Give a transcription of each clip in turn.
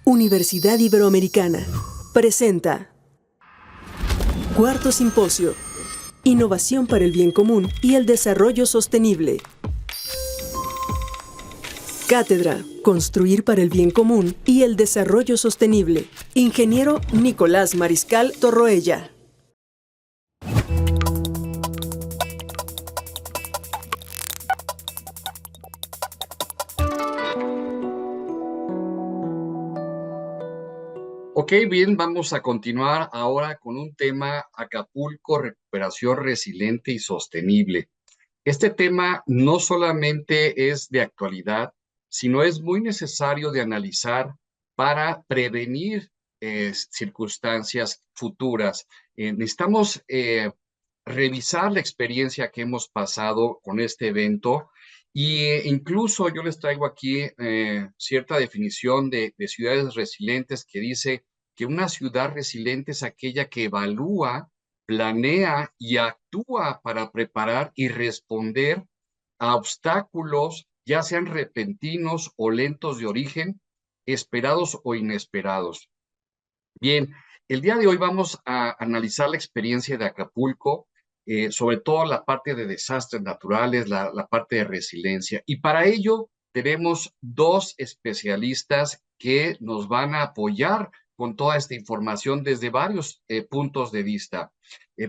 Universidad Iberoamericana presenta Cuarto Simposio: Innovación para el bien común y el desarrollo sostenible. Cátedra: Construir para el bien común y el desarrollo sostenible. Ingeniero Nicolás Mariscal Torroella. Ok, bien, vamos a continuar ahora con un tema: Acapulco, recuperación resiliente y sostenible. Este tema no solamente es de actualidad, sino es muy necesario de analizar para prevenir circunstancias futuras. Necesitamos revisar la experiencia que hemos pasado con este evento y incluso yo les traigo aquí cierta definición de ciudades resilientes que dice que una ciudad resiliente es aquella que evalúa, planea y actúa para preparar y responder a obstáculos, ya sean repentinos o lentos de origen, esperados o inesperados. Bien, el día de hoy vamos a analizar la experiencia de Acapulco, sobre todo la parte de desastres naturales, la parte de resiliencia. Y para ello tenemos dos especialistas que nos van a apoyar con toda esta información desde varios puntos de vista.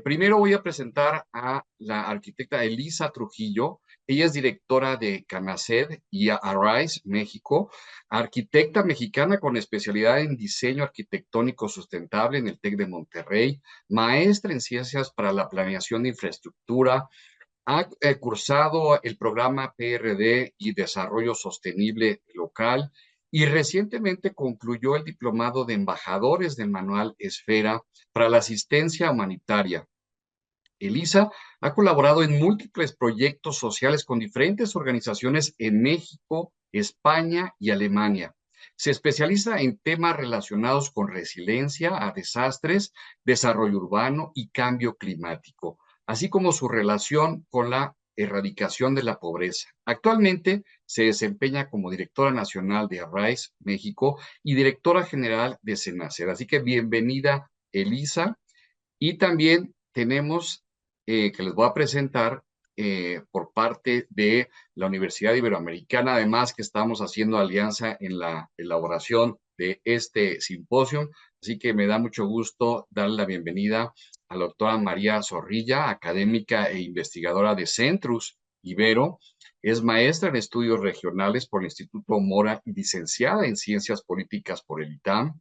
Primero voy a presentar a la arquitecta Elisa Trujillo. Ella es directora de CANACED y Arise, México, arquitecta mexicana con especialidad en diseño arquitectónico sustentable en el TEC de Monterrey, maestra en ciencias para la planeación de infraestructura, ha cursado el programa PRD y Desarrollo Sostenible Local y recientemente concluyó el diplomado de embajadores del Manual Esfera para la asistencia humanitaria. Elisa ha colaborado en múltiples proyectos sociales con diferentes organizaciones en México, España y Alemania. Se especializa en temas relacionados con resiliencia a desastres, desarrollo urbano y cambio climático, así como su relación con la erradicación de la pobreza. Actualmente se desempeña como directora nacional de Arise México y directora general de Senacer. Así que bienvenida, Elisa. Y también tenemos que les voy a presentar por parte de la Universidad Iberoamericana, además que estamos haciendo alianza en la elaboración de este simposio. Así que me da mucho gusto darle la bienvenida a la doctora María Zorrilla, académica e investigadora de Centrus Ibero. Es maestra en estudios regionales por el Instituto Mora y licenciada en Ciencias Políticas por el ITAM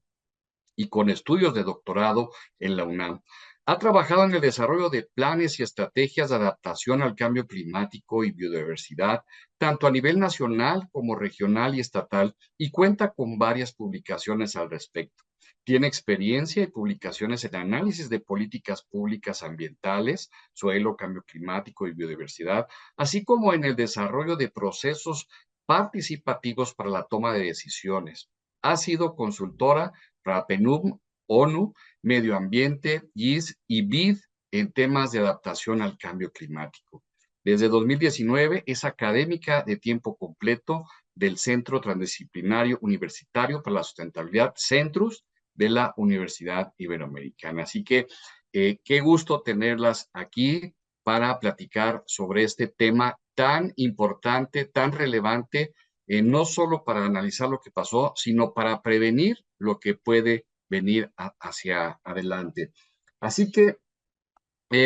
y con estudios de doctorado en la UNAM. Ha trabajado en el desarrollo de planes y estrategias de adaptación al cambio climático y biodiversidad, tanto a nivel nacional como regional y estatal, y cuenta con varias publicaciones al respecto. Tiene experiencia y publicaciones en análisis de políticas públicas ambientales, suelo, cambio climático y biodiversidad, así como en el desarrollo de procesos participativos para la toma de decisiones. Ha sido consultora para PNUD, ONU, Medio Ambiente, GIS y BID en temas de adaptación al cambio climático. Desde 2019 es académica de tiempo completo del Centro Transdisciplinario Universitario para la Sustentabilidad, Centrus, de la Universidad Iberoamericana. Así que qué gusto tenerlas aquí para platicar sobre este tema tan importante, tan relevante, no solo para analizar lo que pasó, sino para prevenir lo que puede venir hacia adelante. Así que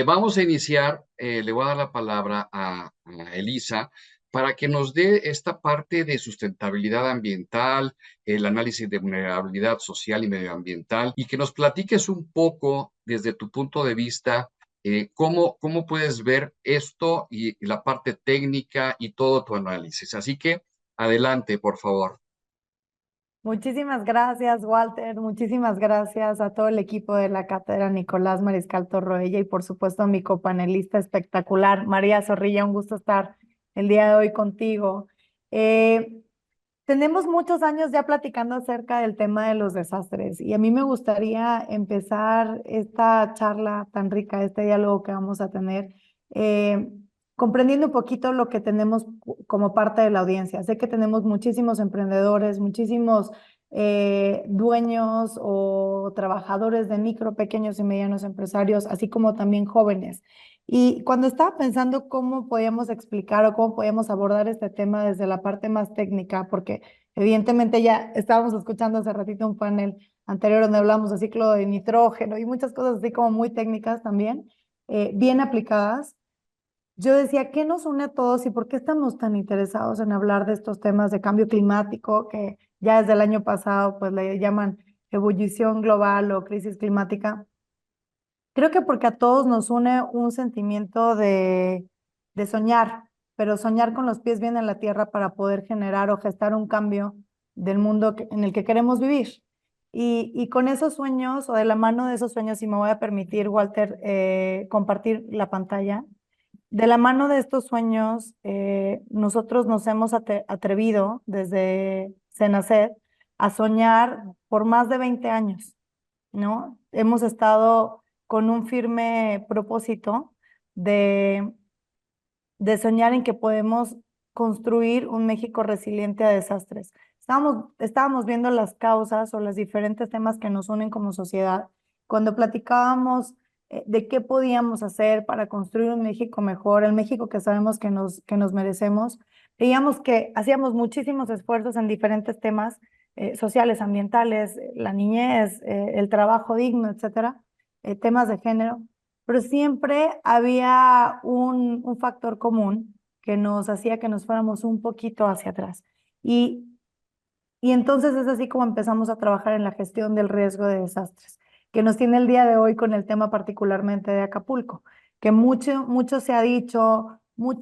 vamos a iniciar, le voy a dar la palabra a Elisa para que nos dé esta parte de sustentabilidad ambiental, el análisis de vulnerabilidad social y medioambiental, y que nos platiques un poco desde tu punto de vista cómo puedes ver esto y la parte técnica y todo tu análisis. Así que adelante, por favor. Muchísimas gracias, Walter. Muchísimas gracias a todo el equipo de la cátedra Nicolás Mariscal Torroella y por supuesto a mi copanelista espectacular, María Zorrilla. Un gusto estar el día de hoy contigo. Tenemos muchos años ya platicando acerca del tema de los desastres y a mí me gustaría empezar esta charla tan rica, este diálogo que vamos a tener, comprendiendo un poquito lo que tenemos como parte de la audiencia. Sé que tenemos muchísimos emprendedores, muchísimos dueños o trabajadores de micro, pequeños y medianos empresarios, así como también jóvenes. Y cuando estaba pensando cómo podíamos explicar o cómo podíamos abordar este tema desde la parte más técnica, porque evidentemente ya estábamos escuchando hace ratito un panel anterior donde hablamos de ciclo de nitrógeno y muchas cosas así como muy técnicas también, bien aplicadas. Yo decía, ¿qué nos une a todos y por qué estamos tan interesados en hablar de estos temas de cambio climático que ya desde el año pasado pues le llaman ebullición global o crisis climática? Creo que porque a todos nos une un sentimiento de soñar, pero soñar con los pies bien en la tierra para poder generar o gestar un cambio del mundo en el que queremos vivir. Y con esos sueños o de la mano de esos sueños, si me voy a permitir, Walter, compartir la pantalla. De la mano de estos sueños, nosotros nos hemos atrevido desde Senacet a soñar por más de 20 años, ¿no? Hemos estado con un firme propósito de, de soñar en que podemos construir un México resiliente a desastres. Estábamos viendo las causas o los diferentes temas que nos unen como sociedad. Cuando platicábamos de qué podíamos hacer para construir un México mejor, el México que sabemos que nos merecemos, veíamos que hacíamos muchísimos esfuerzos en diferentes temas sociales, ambientales, la niñez, el trabajo digno, etcétera, temas de género, pero siempre había un factor común que nos hacía que nos fuéramos un poquito hacia atrás. Y, y entonces es así como empezamos a trabajar en la gestión del riesgo de desastres, que nos tiene el día de hoy con el tema particularmente de Acapulco, que mucho se ha dicho,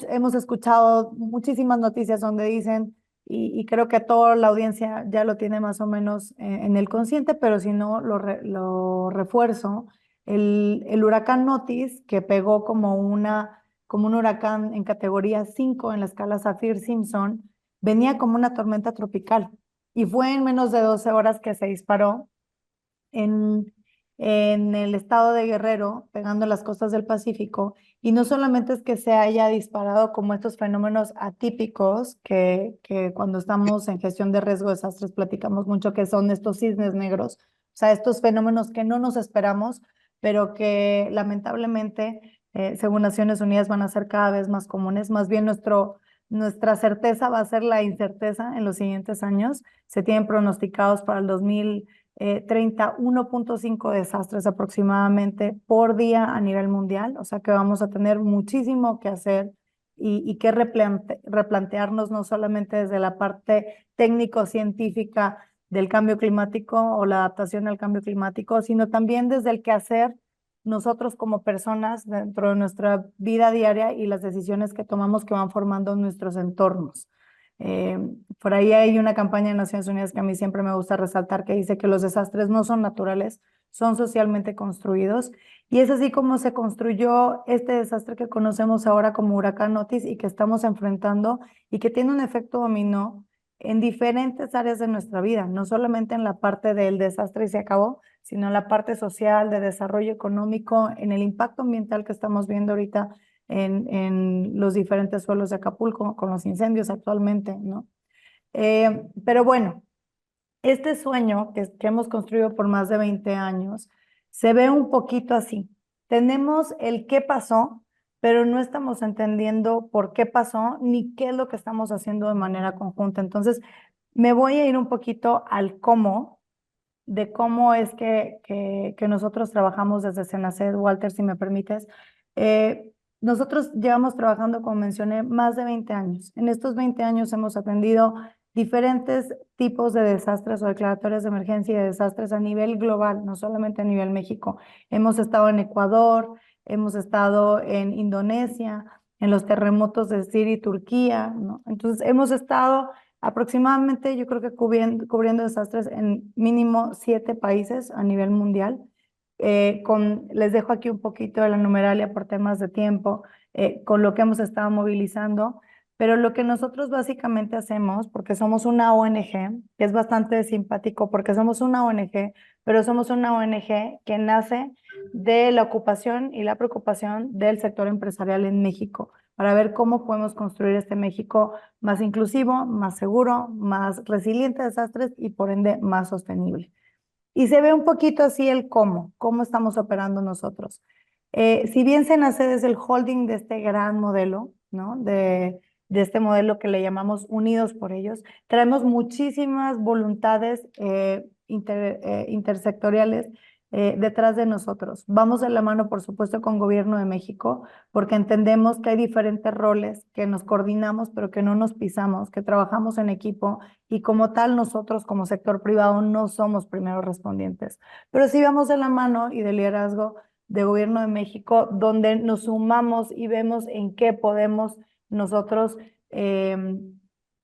hemos escuchado muchísimas noticias donde dicen, y creo que toda la audiencia ya lo tiene más o menos en el consciente, pero si no, lo refuerzo, el huracán Otis, que pegó como un huracán en categoría 5 en la escala Saffir-Simpson, venía como una tormenta tropical y fue en menos de 12 horas que se disparó en, en el estado de Guerrero, pegando las costas del Pacífico. Y no solamente es que se haya disparado como estos fenómenos atípicos que cuando estamos en gestión de riesgo de desastres platicamos mucho que son estos cisnes negros, o sea, estos fenómenos que no nos esperamos, pero que lamentablemente, según Naciones Unidas, van a ser cada vez más comunes. Más bien nuestra certeza va a ser la incerteza en los siguientes años. Se tienen pronosticados para el 31.5 desastres aproximadamente por día a nivel mundial, o sea que vamos a tener muchísimo que hacer y que replantearnos no solamente desde la parte técnico-científica del cambio climático o la adaptación al cambio climático, sino también desde el quehacer nosotros como personas dentro de nuestra vida diaria y las decisiones que tomamos que van formando nuestros entornos. Eh, por ahí hay una campaña de Naciones Unidas que a mí siempre me gusta resaltar que dice que los desastres no son naturales, son socialmente construidos. Y es así como se construyó este desastre que conocemos ahora como huracán Otis y que estamos enfrentando y que tiene un efecto dominó en diferentes áreas de nuestra vida, no solamente en la parte del desastre y se acabó, sino en la parte social, de desarrollo económico, en el impacto ambiental que estamos viendo ahorita en los diferentes suelos de Acapulco, con los incendios actualmente, ¿no? Pero bueno, este sueño que hemos construido por más de 20 años se ve un poquito así. Tenemos el qué pasó, pero no estamos entendiendo por qué pasó ni qué es lo que estamos haciendo de manera conjunta. Entonces, me voy a ir un poquito al cómo, de cómo es que nosotros trabajamos desde Senacet, Walter, si me permites. Nosotros llevamos trabajando, como mencioné, más de 20 años. En estos 20 años hemos atendido diferentes tipos de desastres o declaratorias de emergencia y de desastres a nivel global, no solamente a nivel México. Hemos estado en Ecuador, hemos estado en Indonesia, en los terremotos de Siria y Turquía, ¿no? Entonces, hemos estado aproximadamente, yo creo que cubriendo desastres en mínimo 7 países a nivel mundial. Les dejo aquí un poquito de la numeralia por temas de tiempo, con lo que hemos estado movilizando, pero lo que nosotros básicamente hacemos, porque somos una ONG, que es bastante simpático, porque somos una ONG, pero somos una ONG que nace de la ocupación y la preocupación del sector empresarial en México. para ver cómo podemos construir este México más inclusivo, más seguro, más resiliente a desastres y por ende más sostenible. Y se ve un poquito así el cómo estamos operando nosotros. Si bien Senaced es el holding de este gran modelo, ¿no? De este modelo que le llamamos Unidos por Ellos, traemos muchísimas voluntades intersectoriales detrás de nosotros. Vamos de la mano, por supuesto, con Gobierno de México, porque entendemos que hay diferentes roles, que nos coordinamos, pero que no nos pisamos, que trabajamos en equipo y como tal nosotros como sector privado no somos primeros respondientes. Pero sí vamos de la mano y de liderazgo de Gobierno de México, donde nos sumamos y vemos en qué podemos nosotros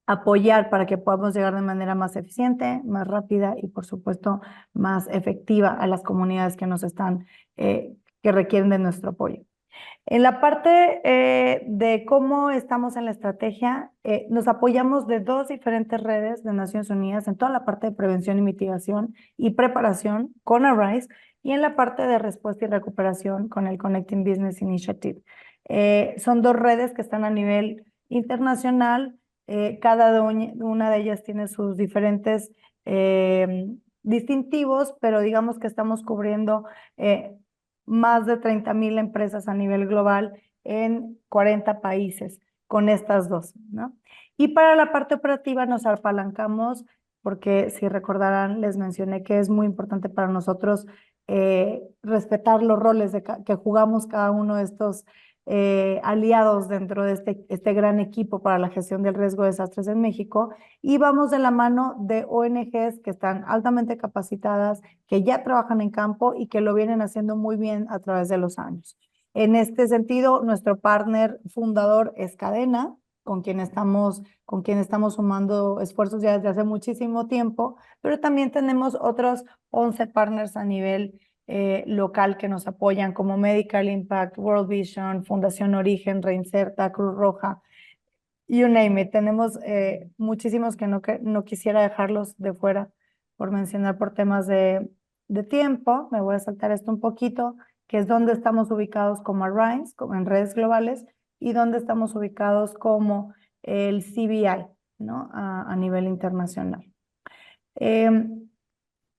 apoyar para que podamos llegar de manera más eficiente, más rápida y por supuesto más efectiva a las comunidades que nos están, que requieren de nuestro apoyo. En la parte de cómo estamos en la estrategia, nos apoyamos de 2 diferentes redes de Naciones Unidas en toda la parte de prevención y mitigación y preparación con ARISE y en la parte de respuesta y recuperación con el Connecting Business Initiative. Son 2 redes que están a nivel internacional, cada una de ellas tiene sus diferentes distintivos, pero digamos que estamos cubriendo más de 30,000 empresas a nivel global en 40 países con estas 2, ¿no? Y para la parte operativa nos apalancamos, porque si recordarán, les mencioné que es muy importante para nosotros respetar los roles que jugamos cada uno de estos aliados dentro de este gran equipo para la gestión del riesgo de desastres en México, y vamos de la mano de ONGs que están altamente capacitadas, que ya trabajan en campo y que lo vienen haciendo muy bien a través de los años. En este sentido, nuestro partner fundador es Cadena, con quien estamos sumando esfuerzos ya desde hace muchísimo tiempo, pero también tenemos otros 11 partners a nivel local que nos apoyan, como Medical Impact, World Vision, Fundación Origen, Reinserta, Cruz Roja, you name it. Tenemos muchísimos que no quisiera dejarlos de fuera por mencionar por temas de tiempo. Me voy a saltar esto un poquito, que es donde estamos ubicados como ARISE, como en redes globales, y donde estamos ubicados como el CBI, ¿no? A nivel internacional.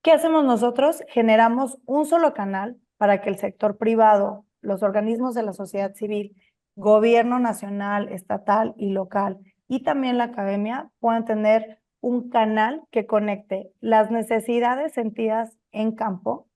¿Qué hacemos nosotros? Generamos un solo canal para que el sector privado, los organismos de la sociedad civil, gobierno nacional, estatal y local, y también la academia puedan tener un canal que conecte las necesidades sentidas en campo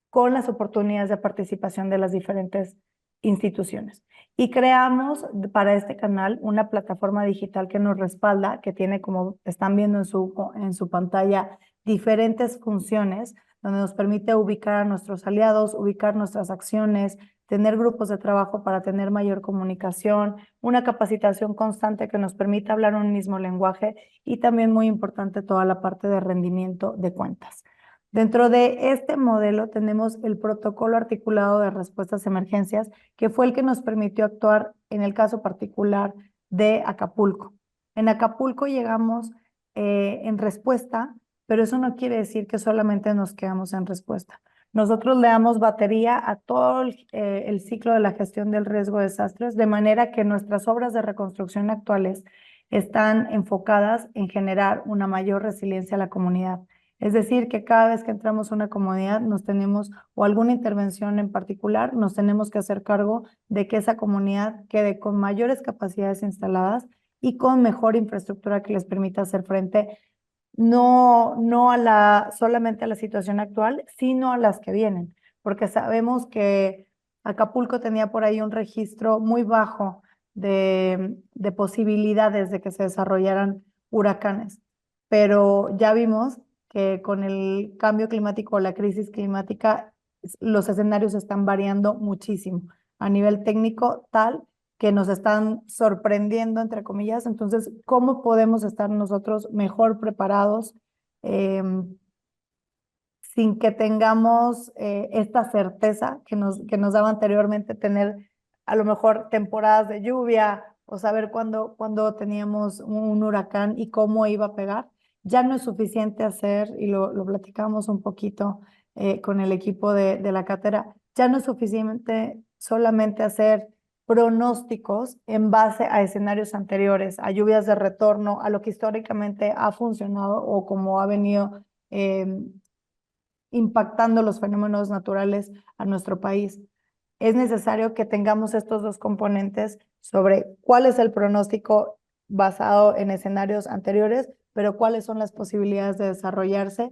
con las oportunidades de participación de las diferentes instituciones. Y creamos para este canal una plataforma digital que nos respalda, que tiene, como están viendo en su pantalla, diferentes funciones, donde nos permite ubicar a nuestros aliados, ubicar nuestras acciones, tener grupos de trabajo para tener mayor comunicación, una capacitación constante que nos permita hablar un mismo lenguaje y también muy importante toda la parte de rendimiento de cuentas. Dentro de este modelo tenemos el protocolo articulado de respuestas a emergencias, que fue el que nos permitió actuar en el caso particular de Acapulco. En Acapulco llegamos en respuesta, pero eso no quiere decir que solamente nos quedamos en respuesta. Nosotros le damos batería a todo el ciclo de la gestión del riesgo de desastres, de manera que nuestras obras de reconstrucción actuales están enfocadas en generar una mayor resiliencia a la comunidad. Es decir, que cada vez que entramos a una comunidad o alguna intervención en particular, nos tenemos que hacer cargo de que esa comunidad quede con mayores capacidades instaladas y con mejor infraestructura que les permita hacer frente no solamente a la situación actual, sino a las que vienen, porque sabemos que Acapulco tenía por ahí un registro muy bajo de posibilidades de que se desarrollaran huracanes, pero ya vimos que con el cambio climático o la crisis climática, los escenarios están variando muchísimo a nivel técnico, tal que nos están sorprendiendo, entre comillas. Entonces, ¿cómo podemos estar nosotros mejor preparados sin que tengamos esta certeza que nos daba anteriormente tener a lo mejor temporadas de lluvia o saber cuándo teníamos un huracán y cómo iba a pegar? Ya no es suficiente hacer, y lo platicamos un poquito con el equipo de la cátedra, ya no es suficiente solamente hacer pronósticos en base a escenarios anteriores, a lluvias de retorno, a lo que históricamente ha funcionado o como ha venido impactando los fenómenos naturales a nuestro país. Es necesario que tengamos estos dos componentes sobre cuál es el pronóstico basado en escenarios anteriores, pero cuáles son las posibilidades de desarrollarse.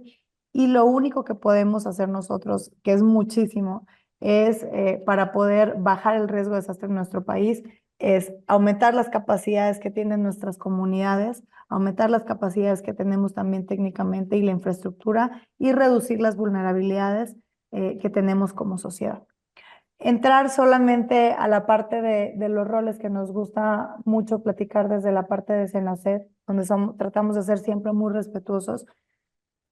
Y lo único que podemos hacer nosotros, que es muchísimo, es para poder bajar el riesgo de desastre en nuestro país, es aumentar las capacidades que tienen nuestras comunidades, aumentar las capacidades que tenemos también técnicamente y la infraestructura y reducir las vulnerabilidades que tenemos como sociedad. Entrar solamente a la parte de los roles que nos gusta mucho platicar desde la parte de Senacet, donde tratamos de ser siempre muy respetuosos.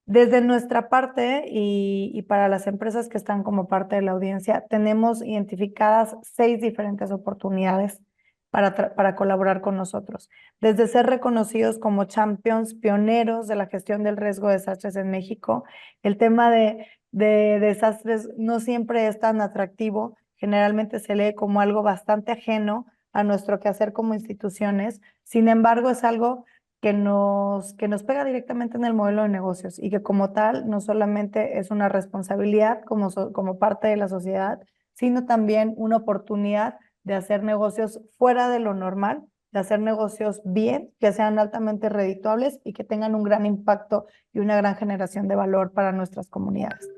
Desde nuestra parte y para las empresas que están como parte de la audiencia, tenemos identificadas 6 diferentes oportunidades para colaborar con nosotros. Desde ser reconocidos como champions, pioneros de la gestión del riesgo de desastres en México, el tema de desastres no siempre es tan atractivo, generalmente se lee como algo bastante ajeno a nuestro quehacer como instituciones, sin embargo es algo que nos pega directamente en el modelo de negocios y que como tal no solamente es una responsabilidad como parte de la sociedad, sino también una oportunidad de hacer negocios fuera de lo normal, de hacer negocios bien, que sean altamente redituables y que tengan un gran impacto y una gran generación de valor para nuestras comunidades.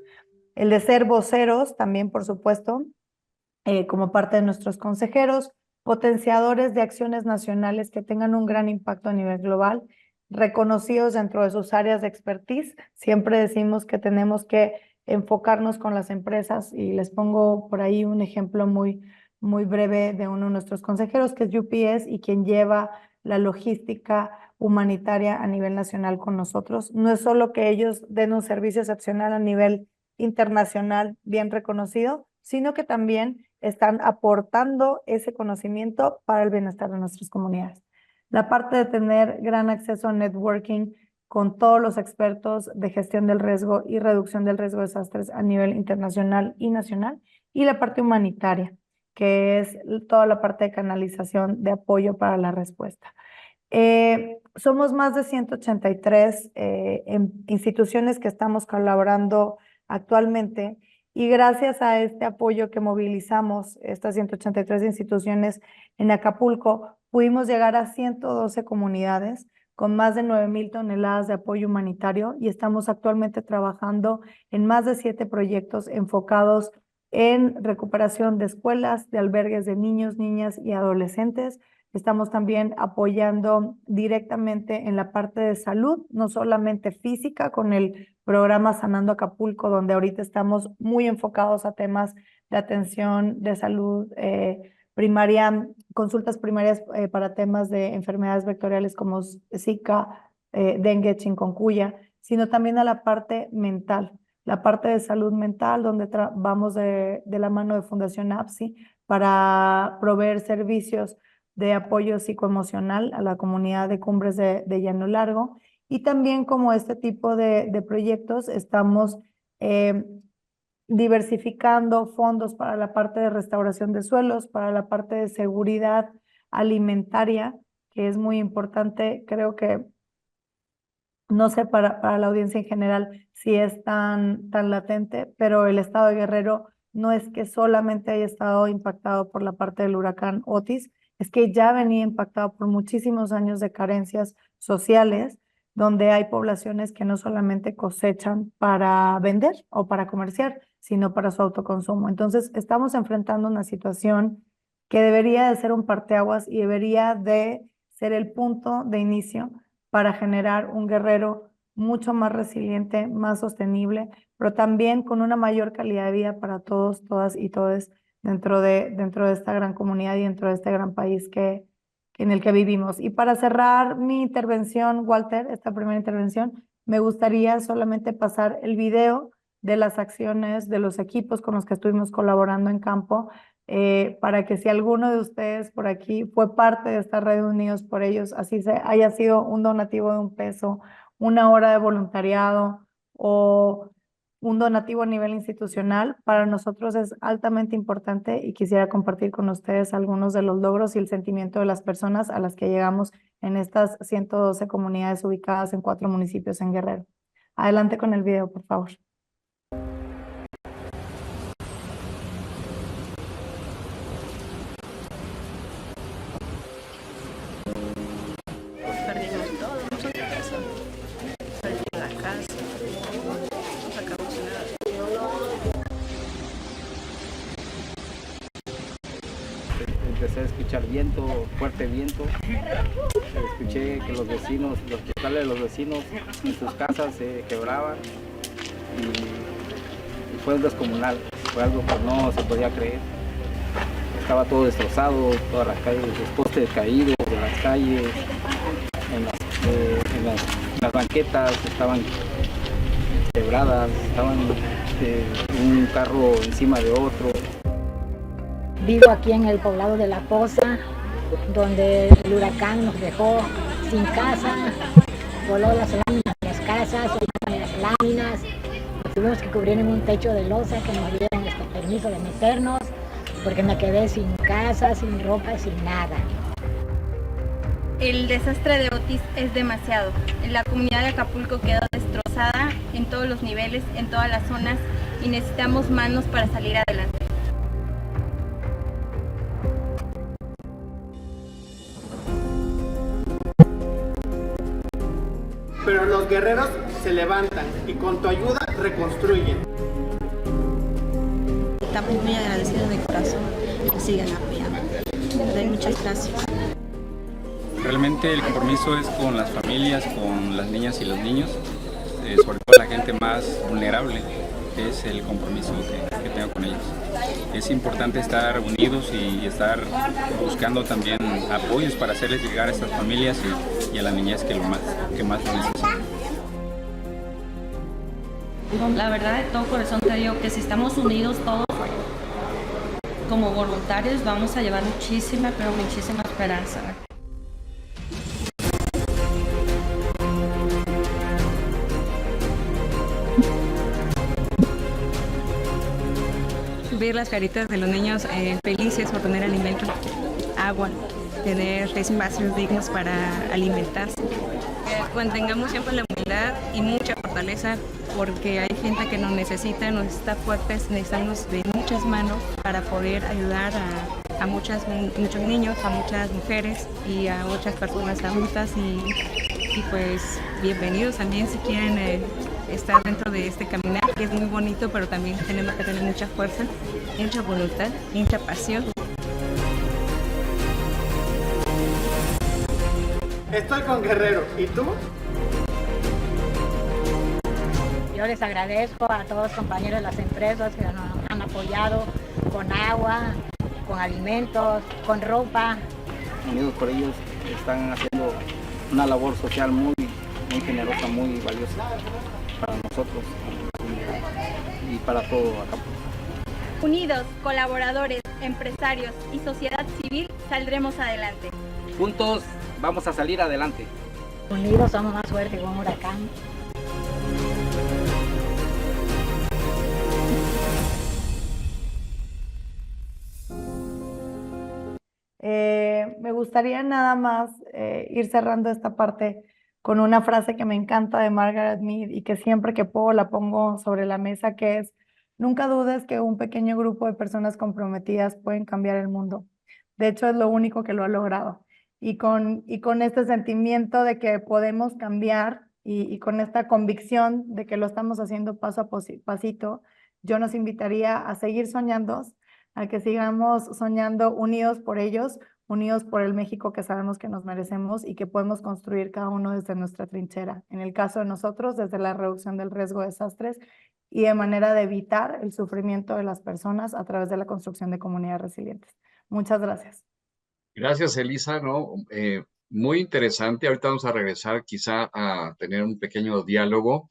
El de ser voceros también, por supuesto, como parte de nuestros consejeros, potenciadores de acciones nacionales que tengan un gran impacto a nivel global, reconocidos dentro de sus áreas de expertise. Siempre decimos que tenemos que enfocarnos con las empresas y les pongo por ahí un ejemplo muy breve de uno de nuestros consejeros, que es UPS y quien lleva la logística humanitaria a nivel nacional con nosotros. No es solo que ellos den un servicio excepcional a nivel internacional bien reconocido, sino que también están aportando ese conocimiento para el bienestar de nuestras comunidades. La parte de tener gran acceso a networking con todos los expertos de gestión del riesgo y reducción del riesgo de desastres a nivel internacional y nacional, y la parte humanitaria, que es toda la parte de canalización de apoyo para la respuesta. Somos más de 183 instituciones que estamos colaborando actualmente y gracias a este apoyo que movilizamos, estas 183 instituciones en Acapulco, pudimos llegar a 112 comunidades con más de 9,000 toneladas de apoyo humanitario y estamos actualmente trabajando en más de 7 proyectos enfocados en recuperación de escuelas, de albergues de niños, niñas y adolescentes. Estamos también apoyando directamente en la parte de salud, no solamente física, con el programa Sanando Acapulco, donde ahorita estamos muy enfocados a temas de atención de salud primaria, consultas primarias para temas de enfermedades vectoriales como Zika, dengue, chikungunya, sino también a la parte mental, la parte de salud mental, donde vamos de la mano de Fundación APSI para proveer servicios de apoyo psicoemocional a la comunidad de Cumbres de Llano Largo. Y también como este tipo de proyectos estamos diversificando fondos para la parte de restauración de suelos, para la parte de seguridad alimentaria, que es muy importante. Creo que, no sé para la audiencia en general si es tan latente, pero el estado de Guerrero no es que solamente haya estado impactado por la parte del huracán Otis, es que ya venía impactado por muchísimos años de carencias sociales, donde hay poblaciones que no solamente cosechan para vender o para comerciar, sino para su autoconsumo. Entonces, estamos enfrentando una situación que debería de ser un parteaguas y debería de ser el punto de inicio para generar un Guerrero mucho más resiliente, más sostenible, pero también con una mayor calidad de vida para todos, todas y todes dentro de esta gran comunidad y dentro de este gran país en el que vivimos. Y para cerrar mi intervención, Walter, esta primera intervención, me gustaría solamente pasar el video de las acciones de los equipos con los que estuvimos colaborando en campo, para que si alguno de ustedes por aquí fue parte de esta red Unidos por Ellos, así haya sido un donativo de $1, una hora de voluntariado o un donativo a nivel institucional. Para nosotros es altamente importante y quisiera compartir con ustedes algunos de los logros y el sentimiento de las personas a las que llegamos en estas 112 comunidades ubicadas en 4 municipios en Guerrero. Adelante con el video, por favor. Perdimos todo, nosotros perdimos la casa, no sacamos nada. Empecé a escuchar viento, fuerte viento. Escuché que los vecinos, los portales de los vecinos en sus casas se quebraban y fue descomunal. Fue algo que no se podía creer. Estaba todo destrozado, todas las calles, los postes caídos de las calles, en las banquetas estaban quebradas, estaban un carro encima de otro. Vivo aquí en el poblado de La Poza, donde el huracán nos dejó sin casa, voló las láminas de las casas, las láminas, nos tuvimos que cubrir en un techo de losa que nos dieron permiso de meternos, porque me quedé sin casa, sin ropa, sin nada. El desastre de Otis es demasiado. La comunidad de Acapulco quedó destrozada en todos los niveles, en todas las zonas, y necesitamos manos para salir adelante. Pero los guerreros se levantan y con tu ayuda reconstruyen. Estamos muy agradecidos de corazón que sigan apoyando. De verdad, muchas gracias. Realmente el compromiso es con las familias, con las niñas y los niños, sobre todo la gente más vulnerable, es el compromiso que tengo con ellos. Es importante estar unidos y estar buscando también apoyos para hacerles llegar a estas familias y a la niñez que más lo necesitan. La verdad, de todo corazón te digo que si estamos unidos todos como voluntarios vamos a llevar muchísima, pero muchísima esperanza. Ver las caritas de los niños felices por tener alimento, agua, tener espacios dignos para alimentarse. Mantengamos siempre la humildad y mucha fortaleza, porque hay gente que nos necesita fuertes, necesitamos de muchas manos para poder ayudar a muchos niños, a muchas mujeres y a muchas personas adultas y pues bienvenidos también si quieren estar dentro de este caminar, que es muy bonito, pero también tenemos que tener mucha fuerza, mucha voluntad, mucha pasión. Estoy con Guerrero, ¿y tú? Yo les agradezco a todos los compañeros de las empresas que nos han apoyado con agua, con alimentos, con ropa. Unidos por ellos están haciendo una labor social muy generosa, muy valiosa para nosotros y para todo Acapulco. Unidos, colaboradores, empresarios y sociedad civil, saldremos adelante. Juntos vamos a salir adelante. Unidos somos más fuertes que un huracán. Me gustaría nada más ir cerrando esta parte con una frase que me encanta de Margaret Mead y que siempre que puedo la pongo sobre la mesa, que es: nunca dudes que un pequeño grupo de personas comprometidas pueden cambiar el mundo. De hecho, es lo único que lo ha logrado. Y con este sentimiento de que podemos cambiar y con esta convicción de que lo estamos haciendo paso a pasito, yo nos invitaría a seguir soñando, a que sigamos soñando unidos por ellos, unidos por el México que sabemos que nos merecemos y que podemos construir cada uno desde nuestra trinchera. En el caso de nosotros, desde la reducción del riesgo de desastres y de manera de evitar el sufrimiento de las personas a través de la construcción de comunidades resilientes. Muchas gracias. Gracias, Elisa, ¿no? Muy interesante. Ahorita vamos a regresar quizá a tener un pequeño diálogo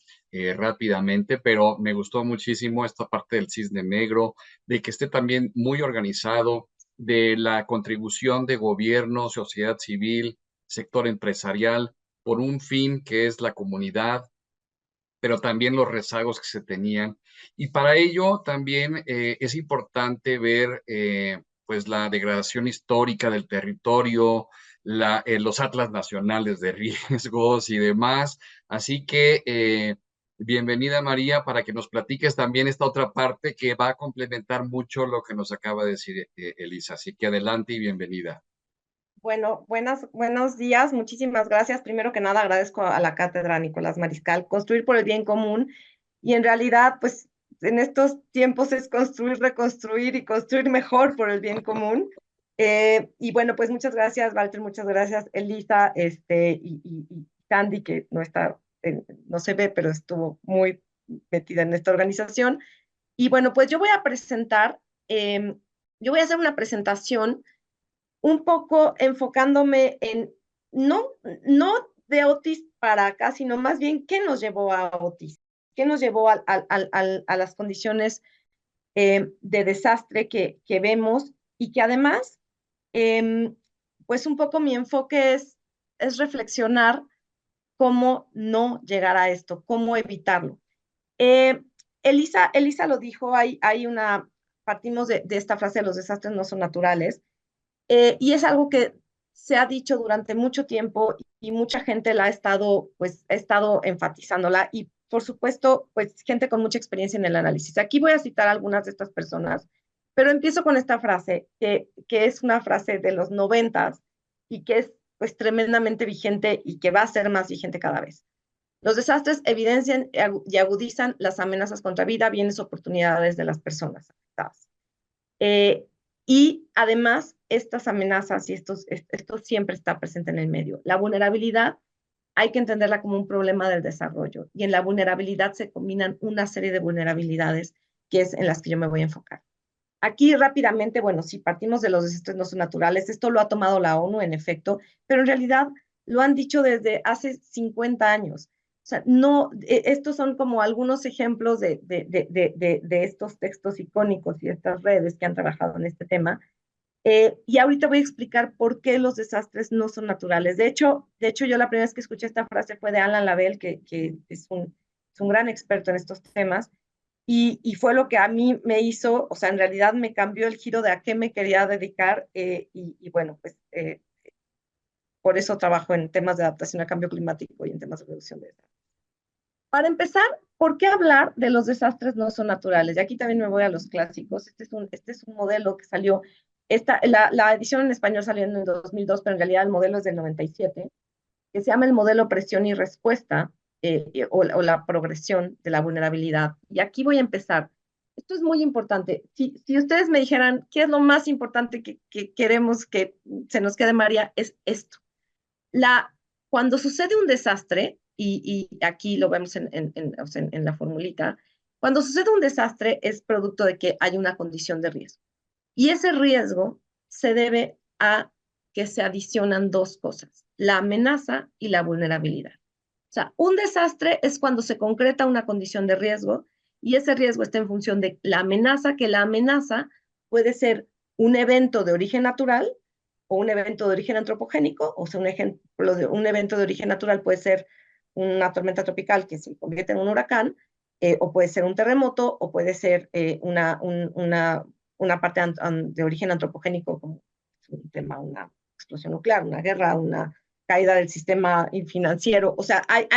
rápidamente, pero me gustó muchísimo esta parte del Cisne Negro, de que esté también muy organizado, de la contribución de gobierno, sociedad civil, sector empresarial, por un fin que es la comunidad, pero también los rezagos que se tenían. Y para ello también es importante ver pues la degradación histórica del territorio, los atlas nacionales de riesgos y demás. Así que bienvenida María, para que nos platiques también esta otra parte que va a complementar mucho lo que nos acaba de decir Elisa. Así que adelante y bienvenida. Bueno, buenos días, muchísimas gracias. Primero que nada, agradezco a la Cátedra Nicolás Mariscal, construir por el bien común, y en realidad, pues, en estos tiempos es construir, reconstruir y construir mejor por el bien común. Y bueno, pues muchas gracias, Walter, muchas gracias, Elisa, y Sandy, que no está, no se ve, pero estuvo muy metida en esta organización. Y bueno, pues yo voy a presentar, yo voy a hacer una presentación un poco enfocándome en, no de Otis para acá, sino más bien qué nos llevó a Otis, qué nos llevó a las condiciones de desastre que vemos, y que además, pues un poco mi enfoque es reflexionar cómo no llegar a esto, cómo evitarlo. Elisa lo dijo, partimos de esta frase: los desastres no son naturales. Y es algo que se ha dicho durante mucho tiempo, y mucha gente la ha estado enfatizándola, y por supuesto, pues gente con mucha experiencia en el análisis. Aquí voy a citar a algunas de estas personas, pero empiezo con esta frase, que es una frase de los 90s y que es pues tremendamente vigente y que va a ser más vigente cada vez. Los desastres evidencian y agudizan las amenazas contra vida, bienes, oportunidades de las personas afectadas. Y además, estas amenazas y esto siempre está presente en el medio. La vulnerabilidad hay que entenderla como un problema del desarrollo, y en la vulnerabilidad se combinan una serie de vulnerabilidades que es en las que yo me voy a enfocar. Aquí rápidamente, bueno, si partimos de los desastres no son naturales, esto lo ha tomado la ONU en efecto, pero en realidad lo han dicho desde hace 50 años. O sea, no, estos son como algunos ejemplos de estos textos icónicos y estas redes que han trabajado en este tema. Y ahorita voy a explicar por qué los desastres no son naturales. De hecho, yo la primera vez que escuché esta frase fue de Alan Lavelle, que es un gran experto en estos temas, y fue lo que a mí me hizo, o sea, en realidad me cambió el giro de a qué me quería dedicar, y bueno, pues por eso trabajo en temas de adaptación al cambio climático y en temas de reducción de desastres. Para empezar, ¿por qué hablar de los desastres no son naturales? Y aquí también me voy a los clásicos. Este es un modelo que salió, la edición en español salió en el 2002, pero en realidad el modelo es del 97, que se llama el modelo presión y respuesta, o la progresión de la vulnerabilidad. Y aquí voy a empezar. Esto es muy importante. Si ustedes me dijeran qué es lo más importante que queremos que se nos quede, María, es esto. Cuando sucede un desastre, y aquí lo vemos en la formulita, cuando sucede un desastre es producto de que hay una condición de riesgo. Y ese riesgo se debe a que se adicionan dos cosas: la amenaza y la vulnerabilidad. O sea, un desastre es cuando se concreta una condición de riesgo, y ese riesgo está en función de la amenaza, que la amenaza puede ser un evento de origen natural o un evento de origen antropogénico. O sea, un ejemplo de un evento de origen natural puede ser una tormenta tropical que se convierte en un huracán, o puede ser un terremoto, o puede ser una parte de origen antropogénico, como un tema, una explosión nuclear, una guerra, una caída del sistema financiero. O sea, hay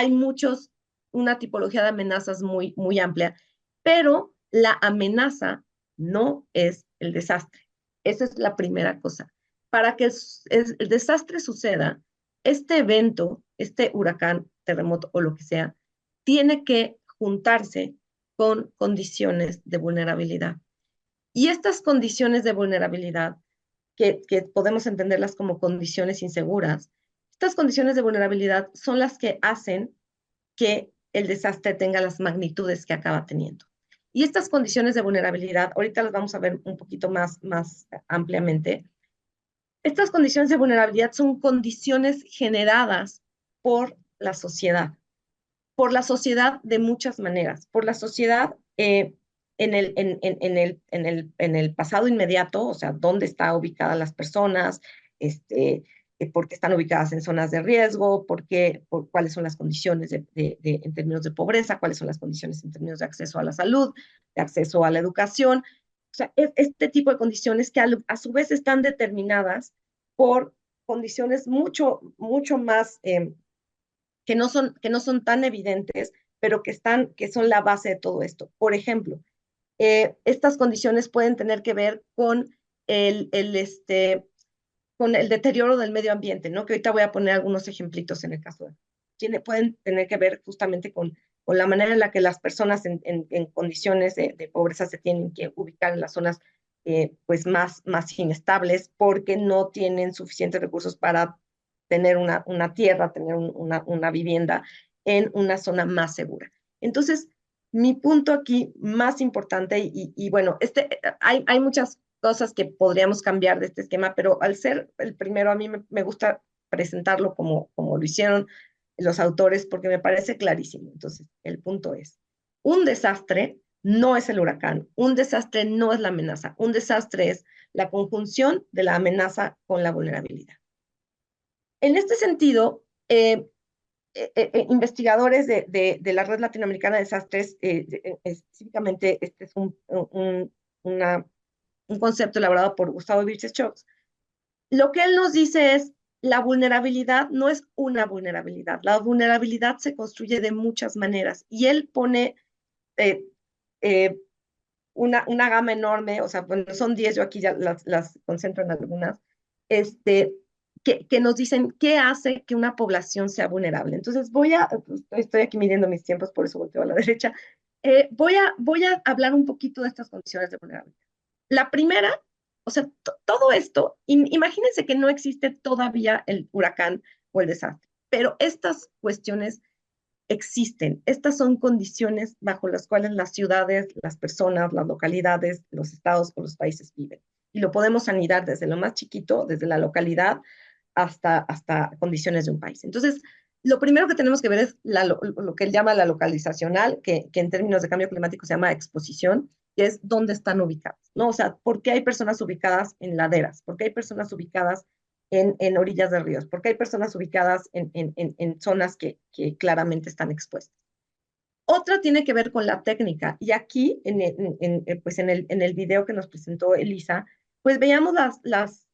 una tipología de amenazas muy, muy amplia, pero la amenaza no es el desastre. Esa es la primera cosa. Para que el desastre suceda, este evento, este huracán, terremoto o lo que sea, tiene que juntarse con condiciones de vulnerabilidad. Y estas condiciones de vulnerabilidad, que podemos entenderlas como condiciones inseguras, estas condiciones de vulnerabilidad son las que hacen que el desastre tenga las magnitudes que acaba teniendo. Y estas condiciones de vulnerabilidad, ahorita las vamos a ver un poquito más ampliamente. Estas condiciones de vulnerabilidad son condiciones generadas por la sociedad de muchas maneras, por la sociedad en el pasado inmediato, o sea, dónde están ubicadas las personas, porque están ubicadas en zonas de riesgo, cuáles son las condiciones en términos de pobreza, cuáles son las condiciones en términos de acceso a la salud, de acceso a la educación. O sea, este tipo de condiciones que a su vez están determinadas por condiciones mucho más que no son tan evidentes, pero que son la base de todo esto. Por ejemplo, estas condiciones pueden tener que ver con con el deterioro del medio ambiente, ¿no? Que ahorita voy a poner algunos ejemplitos en el caso pueden tener que ver justamente con la manera en la que las personas en condiciones de pobreza se tienen que ubicar en las zonas pues más inestables, porque no tienen suficientes recursos para tener una tierra, tener una vivienda en una zona más segura. Entonces, mi punto aquí más importante, y bueno, hay muchas cosas que podríamos cambiar de este esquema, pero al ser el primero, a mí me gusta presentarlo como lo hicieron los autores, porque me parece clarísimo. Entonces, el punto es, un desastre no es el huracán, un desastre no es la amenaza, un desastre es la conjunción de la amenaza con la vulnerabilidad. En este sentido, investigadores de la Red Latinoamericana de Desastres, específicamente este es un concepto elaborado por Gustavo Bircheschoch, lo que él nos dice es, la vulnerabilidad no es una vulnerabilidad, la vulnerabilidad se construye de muchas maneras, y él pone una gama enorme, o sea, bueno, son 10, yo aquí ya las concentro en algunas, que nos dicen qué hace que una población sea vulnerable. Entonces estoy aquí midiendo mis tiempos, por eso volteo a la derecha, voy a hablar un poquito de estas condiciones de vulnerabilidad. La primera, o sea, todo esto, imagínense que no existe todavía el huracán o el desastre, pero estas cuestiones existen. Estas son condiciones bajo las cuales las ciudades, las personas, las localidades, los estados o los países viven. Y lo podemos anidar desde lo más chiquito, desde la localidad, hasta condiciones de un país. Entonces, lo primero que tenemos que ver es lo que él llama la localizacional, que en términos de cambio climático se llama exposición, que es dónde están ubicadas, ¿no? O sea, ¿por qué hay personas ubicadas en laderas? ¿Por qué hay personas ubicadas en orillas de ríos? ¿Por qué hay personas ubicadas en zonas que claramente están expuestas? Otra tiene que ver con la técnica, y aquí, pues en el video que nos presentó Elisa, pues veíamos las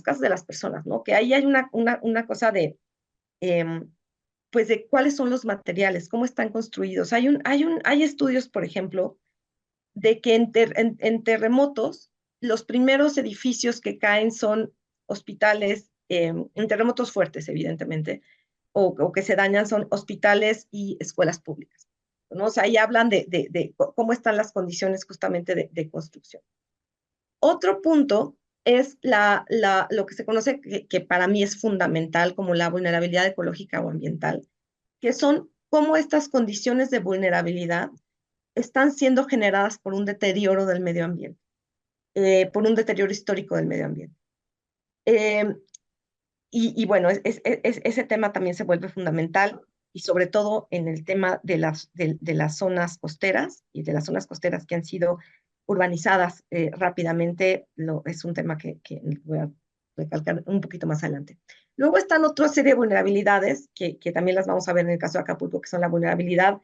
casas de las personas, ¿no? Que ahí hay una cosa pues de cuáles son los materiales, cómo están construidos. Hay estudios, por ejemplo, de que en terremotos, los primeros edificios que caen son hospitales, en terremotos fuertes, evidentemente, o que se dañan son hospitales y escuelas públicas, ¿no? O sea, ahí hablan de cómo están las condiciones justamente de construcción. Otro punto es lo que se conoce que para mí es fundamental como la vulnerabilidad ecológica o ambiental, que son cómo estas condiciones de vulnerabilidad están siendo generadas por un deterioro del medio ambiente, por un deterioro histórico del medio ambiente. Y bueno, ese tema también se vuelve fundamental, y sobre todo en el tema de las zonas costeras, y de las zonas costeras que han sido urbanizadas rápidamente, es un tema que voy a recalcar un poquito más adelante. Luego están otra serie de vulnerabilidades que también las vamos a ver en el caso de Acapulco, que son la vulnerabilidad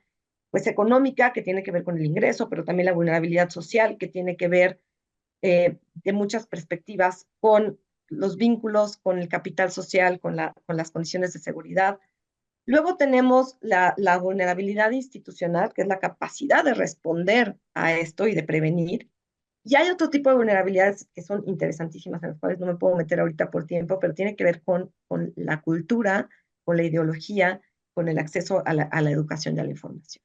pues económica, que tiene que ver con el ingreso, pero también la vulnerabilidad social, que tiene que ver de muchas perspectivas con los vínculos, con el capital social, con las condiciones de seguridad. Luego tenemos la vulnerabilidad institucional, que es la capacidad de responder a esto y de prevenir. Y hay otro tipo de vulnerabilidades que son interesantísimas, en las cuales no me puedo meter ahorita por tiempo, pero tiene que ver con la cultura, con la ideología, con el acceso a la educación y a la información.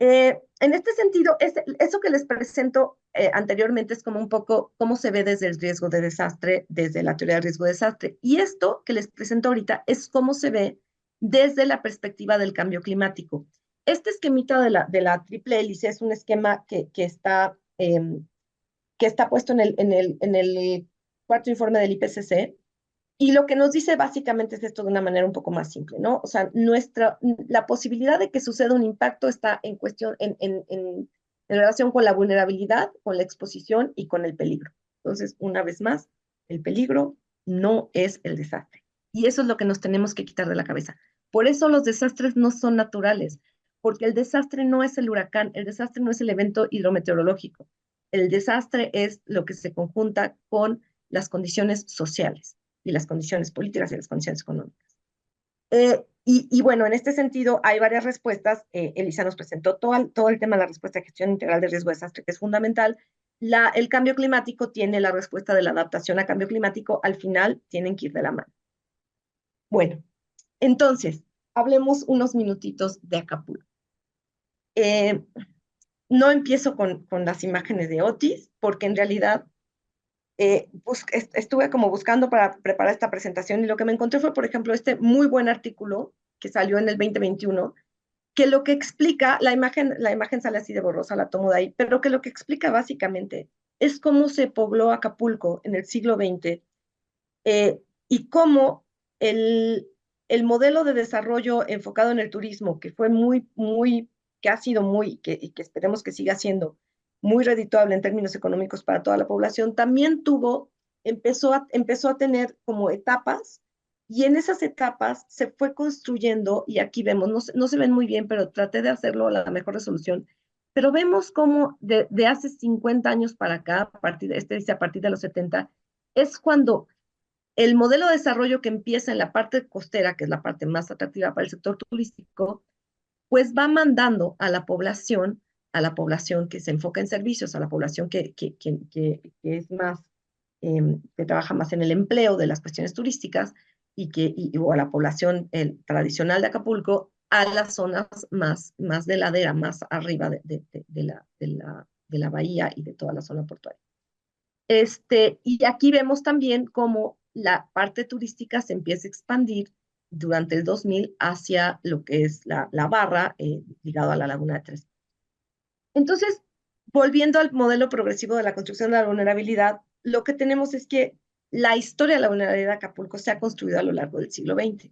En este sentido, eso que les presento anteriormente es como un poco cómo se ve desde el riesgo de desastre, desde la teoría del riesgo de desastre. Y esto que les presento ahorita es cómo se ve desde la perspectiva del cambio climático. Este esquemita de la triple hélice es un esquema que está puesto en el cuarto informe del IPCC. Y lo que nos dice básicamente es esto de una manera un poco más simple, ¿no? O sea, la posibilidad de que suceda un impacto está en cuestión, en relación con la vulnerabilidad, con la exposición y con el peligro. Entonces, una vez más, el peligro no es el desastre. Y eso es lo que nos tenemos que quitar de la cabeza. Por eso los desastres no son naturales, porque el desastre no es el huracán, el desastre no es el evento hidrometeorológico. El desastre es lo que se conjunta con las condiciones sociales y las condiciones políticas y las condiciones económicas. Y bueno, en este sentido hay varias respuestas. Elisa nos presentó todo el tema de la respuesta de gestión integral de riesgo de desastre, que es fundamental. El cambio climático tiene la respuesta de la adaptación a cambio climático. Al final tienen que ir de la mano. Bueno, entonces, hablemos unos minutitos de Acapulco. No empiezo con las imágenes de Otis, porque en realidad estuve como buscando para preparar esta presentación y lo que me encontré fue, por ejemplo, este muy buen artículo que salió en el 2021, que lo que explica, la imagen sale así de borrosa, la tomo de ahí, pero que lo que explica básicamente es cómo se pobló Acapulco en el siglo XX y cómo el modelo de desarrollo enfocado en el turismo, que fue que ha sido y que esperemos que siga siendo muy redituable en términos económicos para toda la población, también empezó a tener como etapas, y en esas etapas se fue construyendo, y aquí vemos, no se ven muy bien, pero traté de hacerlo a la mejor resolución, pero vemos cómo de hace 50 años para acá, dice a partir de los 70, es cuando el modelo de desarrollo que empieza en la parte costera, que es la parte más atractiva para el sector turístico, pues va mandando a la población que se enfoca en servicios, a la población que es más, que trabaja más en el empleo de las cuestiones turísticas, o a la población tradicional de Acapulco, a las zonas más de ladera, más arriba de la bahía y de toda la zona portuaria. Y aquí vemos también cómo la parte turística se empieza a expandir durante el 2000 hacia lo que es la barra, ligado a la Laguna de Tres. Entonces, volviendo al modelo progresivo de la construcción de la vulnerabilidad, lo que tenemos es que la historia de la vulnerabilidad de Acapulco se ha construido a lo largo del siglo XX.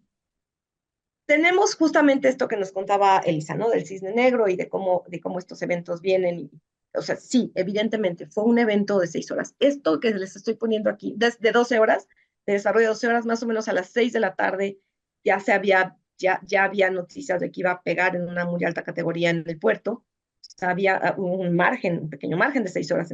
Tenemos justamente esto que nos contaba Elisa, ¿no? Del Cisne Negro y de cómo estos eventos vienen. O sea, sí, evidentemente, fue un evento de 6 horas. Esto que les estoy poniendo aquí, de 12 horas, de desarrollo de 12 horas, más o menos a las 6 de la tarde, ya había noticias de que iba a pegar en una muy alta categoría en el puerto. O sea, había un pequeño margen de 6 horas.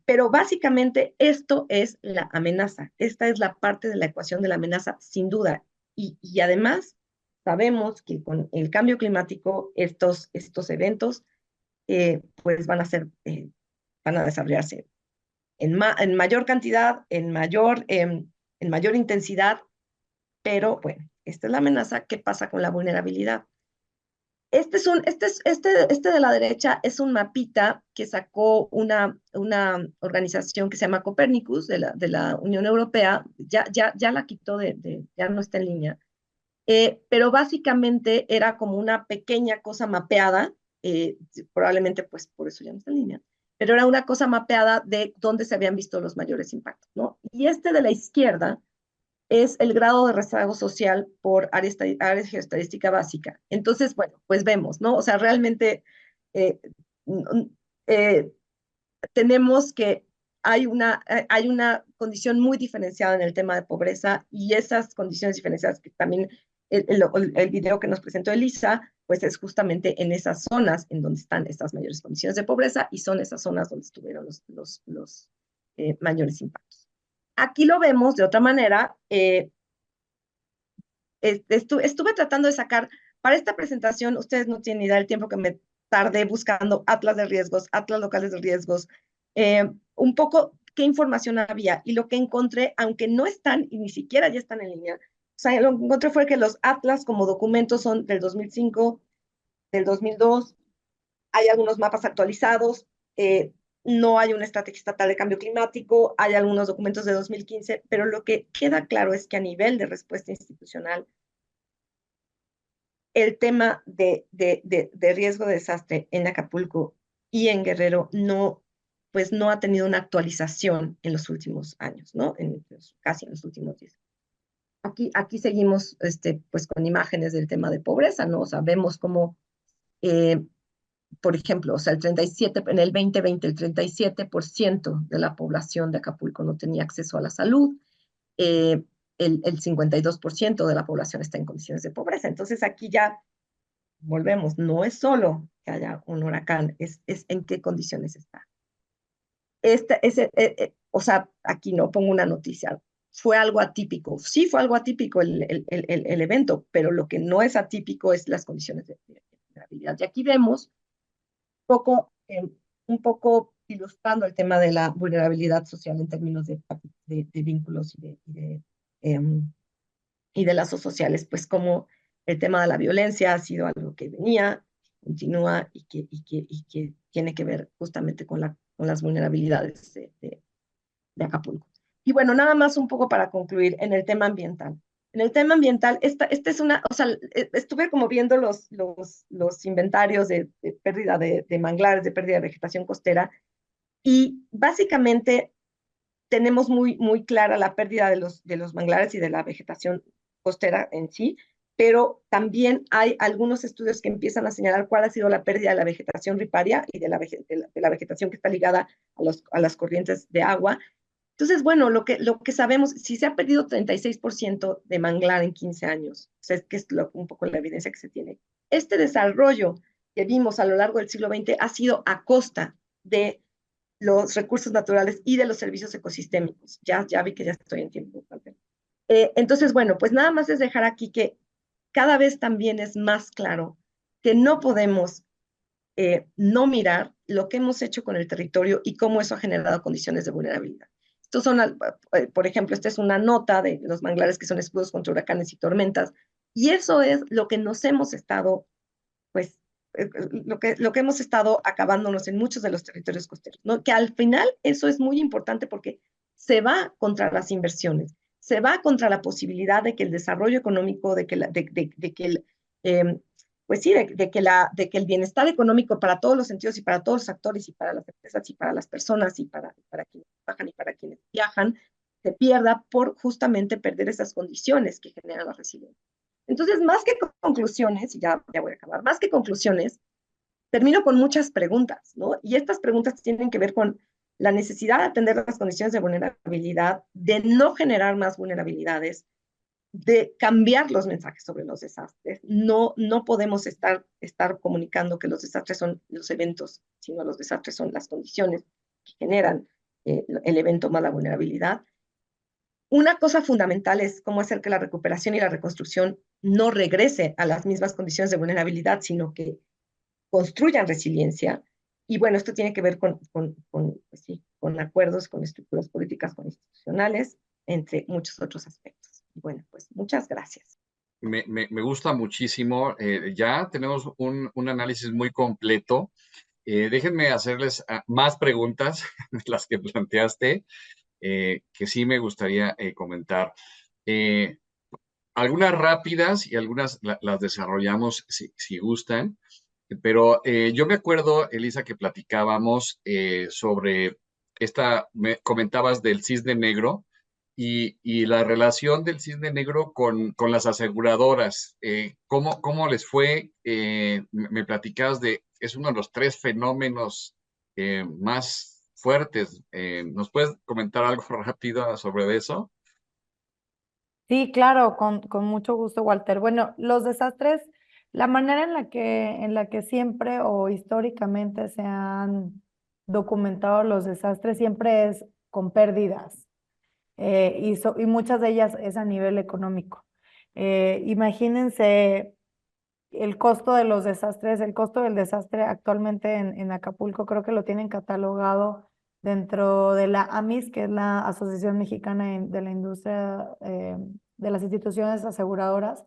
Pero básicamente esto es la amenaza. Esta es la parte de la ecuación de la amenaza, sin duda. Y además, sabemos que con el cambio climático, estos eventos pues van a desarrollarse en mayor cantidad, en mayor intensidad, pero bueno, esta es la amenaza. ¿Qué pasa con la vulnerabilidad? Este de la derecha es un mapita que sacó una organización que se llama Copernicus de la Unión Europea. Ya la quitó, ya no está en línea. Pero básicamente era como una pequeña cosa mapeada, probablemente pues por eso ya no está en línea, pero era una cosa mapeada de dónde se habían visto los mayores impactos, ¿no? Y de la izquierda es el grado de rezago social por área geoestadística básica. Entonces, bueno, pues vemos, ¿no? O sea, realmente tenemos que hay una condición muy diferenciada en el tema de pobreza, y esas condiciones diferenciadas que también el video que nos presentó Elisa, pues es justamente en esas zonas en donde están estas mayores condiciones de pobreza, y son esas zonas donde estuvieron los mayores impactos. Aquí lo vemos de otra manera. Estuve tratando de sacar, para esta presentación, ustedes no tienen idea del tiempo que me tardé buscando atlas de riesgos, atlas locales de riesgos, un poco qué información había, y lo que encontré, aunque no están y ni siquiera ya están en línea, o sea, lo que encontré fue que los atlas como documentos son del 2005, del 2002, hay algunos mapas actualizados, no hay una estrategia estatal de cambio climático, hay algunos documentos de 2015, pero lo que queda claro es que a nivel de respuesta institucional, el tema de riesgo de desastre en Acapulco y en Guerrero pues no ha tenido una actualización en los últimos años, ¿no? Casi en los últimos 10. Aquí seguimos pues con imágenes del tema de pobreza, ¿no? O sea, vemos cómo por ejemplo, o sea, en el 2020, el 37% de la población de Acapulco no tenía acceso a la salud. El 52% de la población está en condiciones de pobreza. Entonces aquí ya volvemos, no es solo que haya un huracán, es en qué condiciones está. O sea, aquí no pongo una noticia, fue algo atípico. Sí, fue algo atípico el evento, pero lo que no es atípico es las condiciones de vulnerabilidad. Y aquí vemos un poco ilustrando el tema de la vulnerabilidad social en términos de vínculos y de lazos sociales, pues como el tema de la violencia ha sido algo que venía, continúa y que tiene que ver justamente con las vulnerabilidades de Acapulco. Y bueno, nada más un poco para concluir en el tema ambiental. En el tema ambiental, esta es o sea, estuve como viendo los inventarios de pérdida de manglares, de pérdida de vegetación costera, y básicamente tenemos muy clara la pérdida de los manglares y de la vegetación costera en sí, pero también hay algunos estudios que empiezan a señalar cuál ha sido la pérdida de la vegetación riparia y de la vegetación que está ligada a las corrientes de agua. Entonces, bueno, lo que sabemos, si se ha perdido 36% de manglar en 15 años, o sea, es que es un poco la evidencia que se tiene. Este desarrollo que vimos a lo largo del siglo XX ha sido a costa de los recursos naturales y de los servicios ecosistémicos. Ya vi que ya estoy en tiempo. Entonces, bueno, pues nada más es dejar aquí que cada vez también es más claro que no podemos no mirar lo que hemos hecho con el territorio y cómo eso ha generado condiciones de vulnerabilidad. Estos son, por ejemplo, esta es una nota de los manglares que son escudos contra huracanes y tormentas, y eso es lo que nos hemos estado, pues, lo que hemos estado acabándonos en muchos de los territorios costeros, ¿no? Que al final eso es muy importante porque se va contra las inversiones, se va contra la posibilidad de que el desarrollo económico, pues sí, de que el bienestar económico para todos los sentidos y para todos los actores y para las empresas y para las personas y para quienes trabajan y para quienes viajan, se pierda por justamente perder esas condiciones que generan la resiliencia. Entonces, más que conclusiones, y ya voy a acabar, más que conclusiones, termino con muchas preguntas, ¿no? Y estas preguntas tienen que ver con la necesidad de atender las condiciones de vulnerabilidad, de no generar más vulnerabilidades, de cambiar los mensajes sobre los desastres. No podemos estar comunicando que los desastres son los eventos, sino los desastres son las condiciones que generan el evento más la vulnerabilidad. Una cosa fundamental es cómo hacer que la recuperación y la reconstrucción no regrese a las mismas condiciones de vulnerabilidad, sino que construyan resiliencia. Y bueno, esto tiene que ver con acuerdos, con estructuras políticas, con institucionales, entre muchos otros aspectos. Y bueno, pues muchas gracias. Me gusta muchísimo. Ya tenemos un análisis muy completo. Déjenme hacerles más preguntas, las que planteaste, que sí me gustaría comentar. Algunas rápidas y algunas las desarrollamos si gustan. Pero yo me acuerdo, Elisa, que platicábamos sobre me comentabas del cisne negro y la relación del cisne negro con las aseguradoras. ¿Cómo les fue? Me platicabas es uno de los 3 fenómenos más fuertes. ¿Nos puedes comentar algo rápido sobre eso? Sí, claro, con mucho gusto, Walter. Bueno, los desastres, la manera en la que siempre o históricamente se han documentado los desastres siempre es con pérdidas y muchas de ellas es a nivel económico. Imagínense el costo de los desastres, el costo del desastre actualmente en Acapulco creo que lo tienen catalogado dentro de la AMIS, que es la Asociación Mexicana de la Industria de las Instituciones Aseguradoras,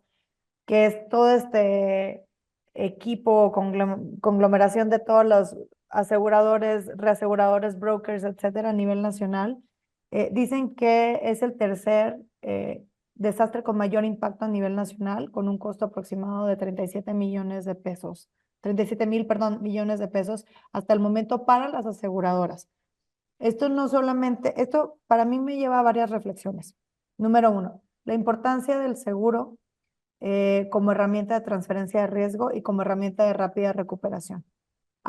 que es todo este equipo, conglomeración de todos los aseguradores, reaseguradores, brokers, etcétera, a nivel nacional. Dicen que es el tercer desastre con mayor impacto a nivel nacional, con un costo aproximado de 37 millones de pesos. 37,000, perdón, millones de pesos hasta el momento para las aseguradoras. Esto no solamente, esto para mí me lleva a varias reflexiones. Número 1, la importancia del seguro como herramienta de transferencia de riesgo y como herramienta de rápida recuperación.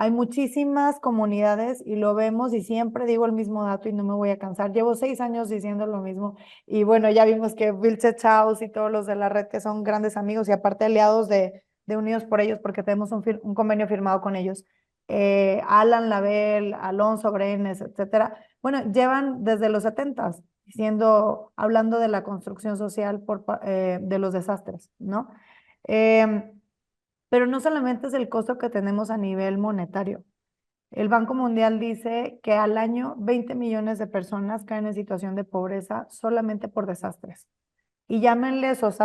Hay muchísimas comunidades y lo vemos y siempre digo el mismo dato y no me voy a cansar. Llevo 6 años diciendo lo mismo y bueno, ya vimos que Vilchet House y todos los de la red que son grandes amigos y aparte aliados de Unidos por Ellos porque tenemos un convenio firmado con ellos. Alan Label, Alonso Brenes, etcétera. Bueno, llevan desde los 70s hablando de la construcción social de los desastres, ¿no? Pero no solamente es el costo que tenemos a nivel monetario. El Banco Mundial dice que al año 20 millones de personas caen en situación de pobreza solamente por desastres. Y llámenle esos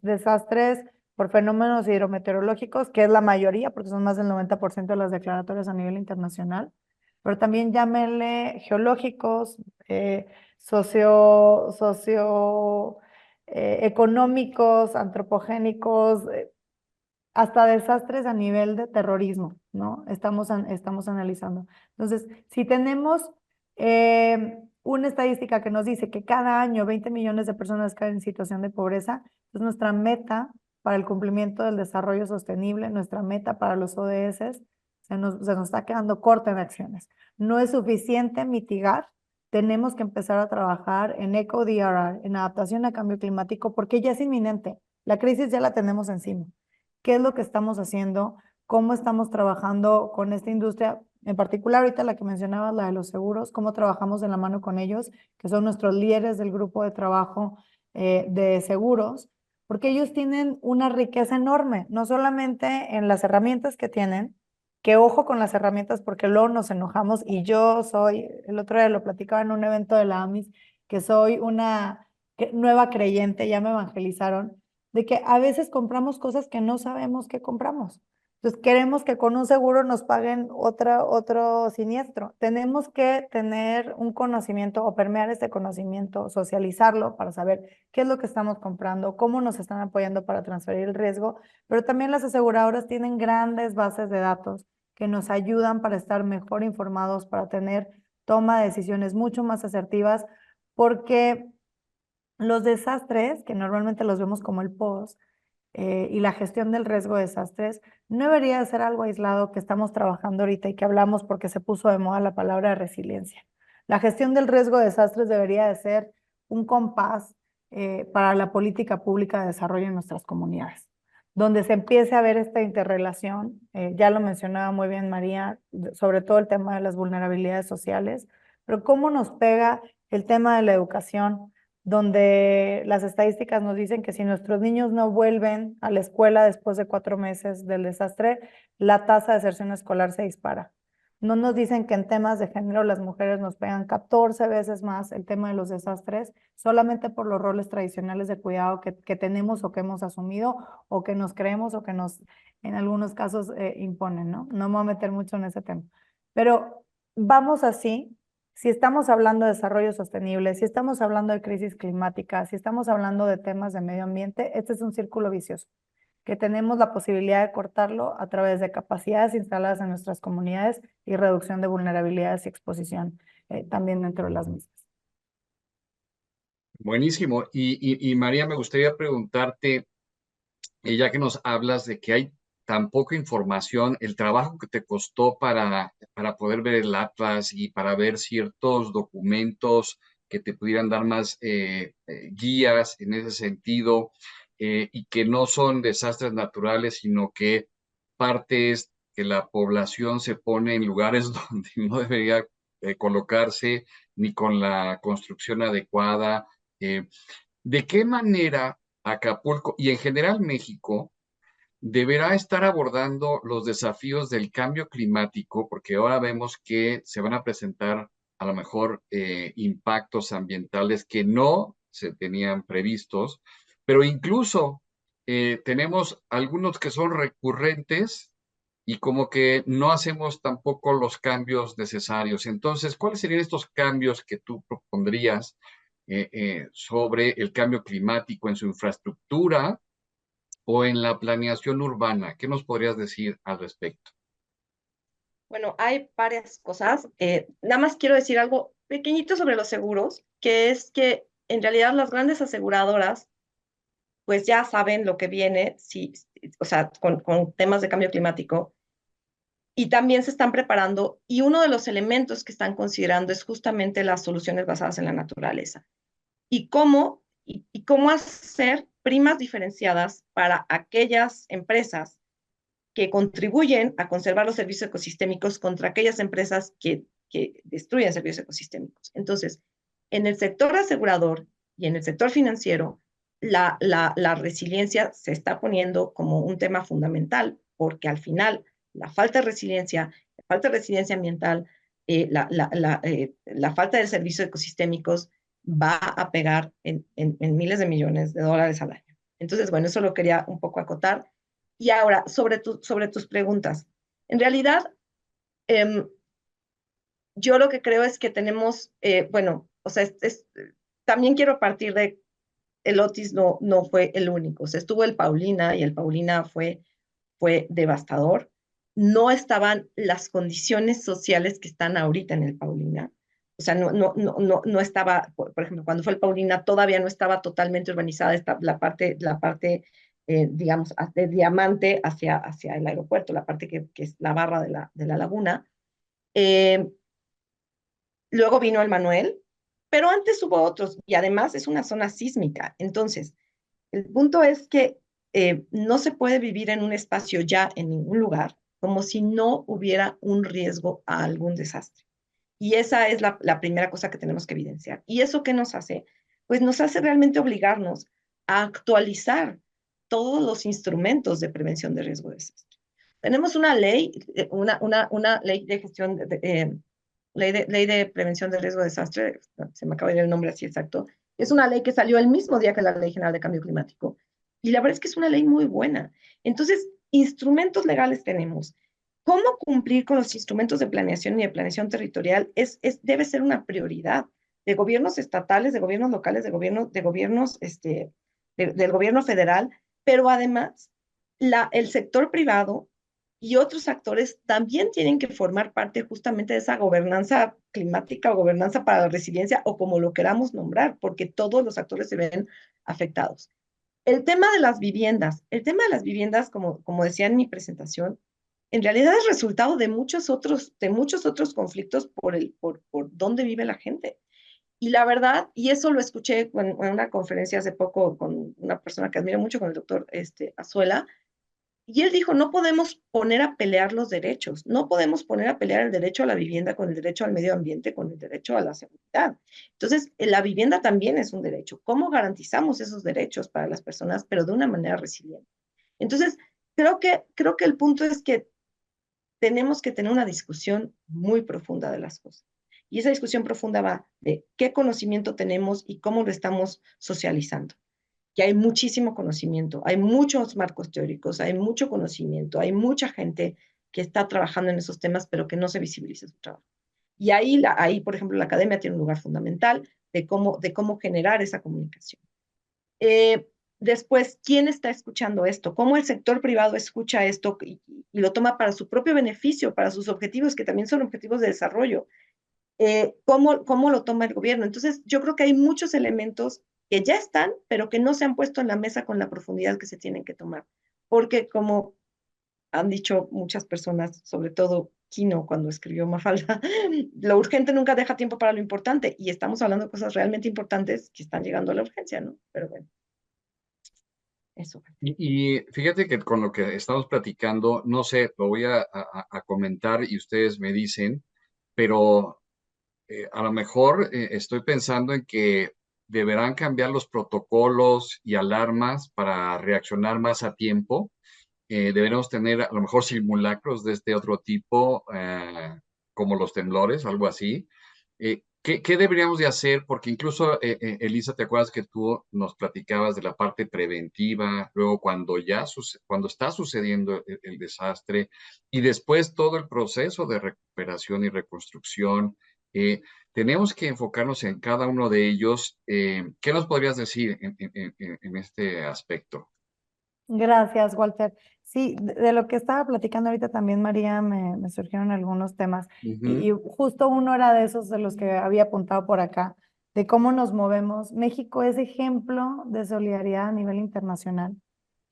desastres por fenómenos hidrometeorológicos, que es la mayoría, porque son más del 90% de las declaratorias a nivel internacional, pero también llámenle geológicos, económicos, antropogénicos, hasta desastres a nivel de terrorismo, ¿no? Estamos analizando. Entonces, si tenemos una estadística que nos dice que cada año 20 millones de personas caen en situación de pobreza, entonces nuestra meta para el cumplimiento del desarrollo sostenible, nuestra meta para los ODS, se nos está quedando corta en acciones. No es suficiente mitigar, tenemos que empezar a trabajar en eco-DRR, en adaptación a cambio climático, porque ya es inminente. La crisis ya la tenemos encima. ¿Qué es lo que estamos haciendo? ¿Cómo estamos trabajando con esta industria? En particular, ahorita la que mencionabas, la de los seguros, cómo trabajamos de la mano con ellos, que son nuestros líderes del grupo de trabajo de seguros, porque ellos tienen una riqueza enorme, no solamente en las herramientas que tienen, que ojo con las herramientas porque luego nos enojamos y el otro día lo platicaba en un evento de la AMIS, que soy una nueva creyente, ya me evangelizaron, de que a veces compramos cosas que no sabemos que compramos. Entonces queremos que con un seguro nos paguen otro siniestro. Tenemos que tener un conocimiento o permear este conocimiento, socializarlo para saber qué es lo que estamos comprando, cómo nos están apoyando para transferir el riesgo, pero también las aseguradoras tienen grandes bases de datos que nos ayudan para estar mejor informados, para tener toma de decisiones mucho más asertivas, porque los desastres, que normalmente los vemos como el post, y la gestión del riesgo de desastres, no debería de ser algo aislado que estamos trabajando ahorita y que hablamos porque se puso de moda la palabra de resiliencia. La gestión del riesgo de desastres debería de ser un compás para la política pública de desarrollo en nuestras comunidades, donde se empiece a ver esta interrelación, ya lo mencionaba muy bien María, sobre todo el tema de las vulnerabilidades sociales, pero cómo nos pega el tema de la educación, donde las estadísticas nos dicen que si nuestros niños no vuelven a la escuela después de 4 meses del desastre, la tasa de deserción escolar se dispara. No nos dicen que en temas de género las mujeres nos pegan 14 veces más el tema de los desastres, solamente por los roles tradicionales de cuidado que tenemos o que hemos asumido o que nos creemos o que nos, en algunos casos, imponen, ¿no? No me voy a meter mucho en ese tema. Pero vamos así. Si estamos hablando de desarrollo sostenible, si estamos hablando de crisis climática, si estamos hablando de temas de medio ambiente, este es un círculo vicioso que tenemos la posibilidad de cortarlo a través de capacidades instaladas en nuestras comunidades y reducción de vulnerabilidades y exposición también dentro de las mismas. Buenísimo. Y María, me gustaría preguntarte, ya que nos hablas de que hay tan poca información, el trabajo que te costó para poder ver el Atlas y para ver ciertos documentos que te pudieran dar más guías en ese sentido, y que no son desastres naturales, sino que parte es que la población se pone en lugares donde no debería colocarse, ni con la construcción adecuada. ¿De qué manera Acapulco y en general México deberá estar abordando los desafíos del cambio climático? Porque ahora vemos que se van a presentar a lo mejor impactos ambientales que no se tenían previstos, pero incluso tenemos algunos que son recurrentes y como que no hacemos tampoco los cambios necesarios. Entonces, ¿cuáles serían estos cambios que tú propondrías sobre el cambio climático en su infraestructura o en la planeación urbana? ¿Qué nos podrías decir al respecto? Bueno, hay varias cosas. Nada más quiero decir algo pequeñito sobre los seguros, que es que en realidad las grandes aseguradoras pues ya saben lo que viene, o sea, con temas de cambio climático. y también se están preparando, y uno de los elementos que están considerando es justamente las soluciones basadas en la naturaleza. Y cómo hacer primas diferenciadas para aquellas empresas que contribuyen a conservar los servicios ecosistémicos contra aquellas empresas que destruyen servicios ecosistémicos. Entonces, en el sector asegurador y en el sector financiero, la resiliencia se está poniendo como un tema fundamental, porque al final la falta de resiliencia ambiental, la falta de servicios ecosistémicos va a pegar en miles de millones de dólares al año. Entonces, bueno, eso lo quería un poco acotar. Y ahora, sobre tus preguntas. En realidad, yo lo que creo es que tenemos, bueno, o sea, también quiero partir de el Otis no fue el único. O sea, estuvo el Paulina y el Paulina fue devastador. No estaban las condiciones sociales que están ahorita en el Paulina. O sea, no estaba, por ejemplo, cuando fue el Paulina todavía no estaba totalmente urbanizada la parte digamos, de Diamante hacia el aeropuerto, la parte que es la barra de la laguna. Luego vino el Manuel, pero antes hubo otros, y además es una zona sísmica. Entonces, el punto es que no se puede vivir en un espacio ya en ningún lugar como si no hubiera un riesgo a algún desastre. Y esa es la primera cosa que tenemos que evidenciar. ¿Y eso qué nos hace? Pues nos hace realmente obligarnos a actualizar todos los instrumentos de prevención de riesgo de desastre. Tenemos una ley, una ley de gestión, ley de prevención de riesgo de desastre, se me acaba de ir el nombre así exacto, es una ley que salió el mismo día que la Ley General de Cambio Climático. Y la verdad es que es una ley muy buena. Entonces, instrumentos legales tenemos. ¿Cómo cumplir con los instrumentos de planeación y de planeación territorial? Debe ser una prioridad de gobiernos estatales, de gobiernos locales, de gobiernos, del gobierno federal, pero además el sector privado y otros actores también tienen que formar parte justamente de esa gobernanza climática o gobernanza para la resiliencia o como lo queramos nombrar, porque todos los actores se ven afectados. El tema de las viviendas, como decía en mi presentación, en realidad es resultado de muchos otros conflictos por dónde vive la gente. Y la verdad, y eso lo escuché en una conferencia hace poco con una persona que admiro mucho, con el doctor Azuela, y él dijo, no podemos poner a pelear los derechos, no podemos poner a pelear el derecho a la vivienda con el derecho al medio ambiente, con el derecho a la seguridad. Entonces, la vivienda también es un derecho. ¿Cómo garantizamos esos derechos para las personas, pero de una manera resiliente? Entonces, creo que el punto es que tenemos que tener una discusión muy profunda de las cosas. Y esa discusión profunda va de qué conocimiento tenemos y cómo lo estamos socializando. Que hay muchísimo conocimiento, hay muchos marcos teóricos, hay mucho conocimiento, hay mucha gente que está trabajando en esos temas, pero que no se visibiliza su trabajo. Y ahí, por ejemplo, la academia tiene un lugar fundamental de cómo generar esa comunicación. Después, ¿quién está escuchando esto? ¿Cómo el sector privado escucha esto y lo toma para su propio beneficio, para sus objetivos, que también son objetivos de desarrollo? ¿Cómo lo toma el gobierno? Entonces, yo creo que hay muchos elementos que ya están, pero que no se han puesto en la mesa con la profundidad que se tienen que tomar. Porque como han dicho muchas personas, sobre todo Quino cuando escribió Mafalda, lo urgente nunca deja tiempo para lo importante, y estamos hablando de cosas realmente importantes que están llegando a la urgencia, ¿no? Pero bueno, eso. Y fíjate que con lo que estamos platicando, no sé, lo voy a comentar y ustedes me dicen, pero a lo mejor estoy pensando en que deberán cambiar los protocolos y alarmas para reaccionar más a tiempo. Deberemos tener a lo mejor simulacros de este otro tipo, como los temblores, algo así. ¿Qué deberíamos de hacer? Porque incluso, Elisa, ¿te acuerdas que tú nos platicabas de la parte preventiva, luego cuando está sucediendo el desastre y después todo el proceso de recuperación y reconstrucción? Tenemos que enfocarnos en cada uno de ellos. ¿Qué nos podrías decir en este aspecto? Gracias, Walter. Sí, de lo que estaba platicando ahorita también, María, me surgieron algunos temas. Y justo uno era de esos de los que había apuntado por acá, de cómo nos movemos. México es ejemplo de solidaridad a nivel internacional.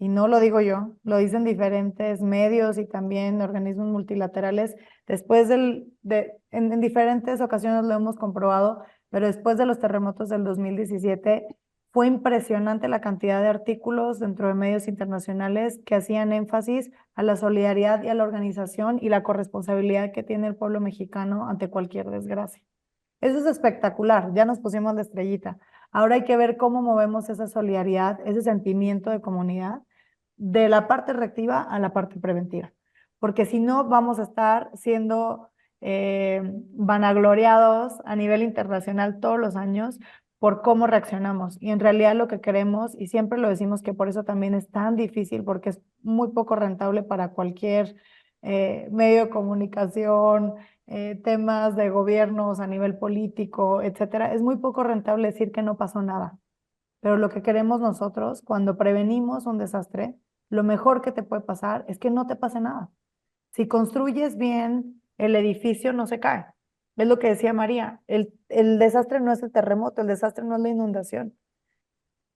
y no lo digo yo, lo dicen diferentes medios y también organismos multilaterales, después en diferentes ocasiones lo hemos comprobado, pero después de los terremotos del 2017, fue impresionante la cantidad de artículos dentro de medios internacionales que hacían énfasis a la solidaridad y a la organización y la corresponsabilidad que tiene el pueblo mexicano ante cualquier desgracia. Eso es espectacular, ya nos pusimos la estrellita. Ahora hay que ver cómo movemos esa solidaridad, ese sentimiento de comunidad, de la parte reactiva a la parte preventiva. Porque si no, vamos a estar siendo vanagloriados a nivel internacional todos los años por cómo reaccionamos. Y en realidad lo que queremos, y siempre lo decimos que por eso también es tan difícil, porque es muy poco rentable para cualquier medio de comunicación, temas de gobiernos a nivel político, etcétera. Es muy poco rentable decir que no pasó nada. Pero lo que queremos nosotros, cuando prevenimos un desastre, lo mejor que te puede pasar es que no te pase nada. Si construyes bien, el edificio no se cae. Es lo que decía María, el desastre no es el terremoto, el desastre no es la inundación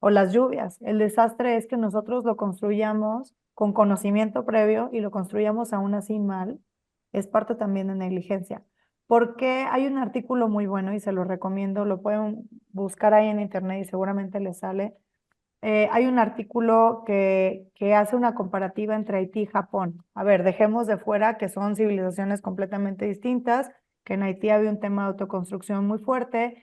o las lluvias. El desastre es que nosotros lo construyamos con conocimiento previo y lo construyamos aún así mal. Es parte también de negligencia. Porque hay un artículo muy bueno y se lo recomiendo, lo pueden buscar ahí en internet y seguramente les sale. Hay un artículo que hace una comparativa entre Haití y Japón. A ver, dejemos de fuera que son civilizaciones completamente distintas, que en Haití había un tema de autoconstrucción muy fuerte,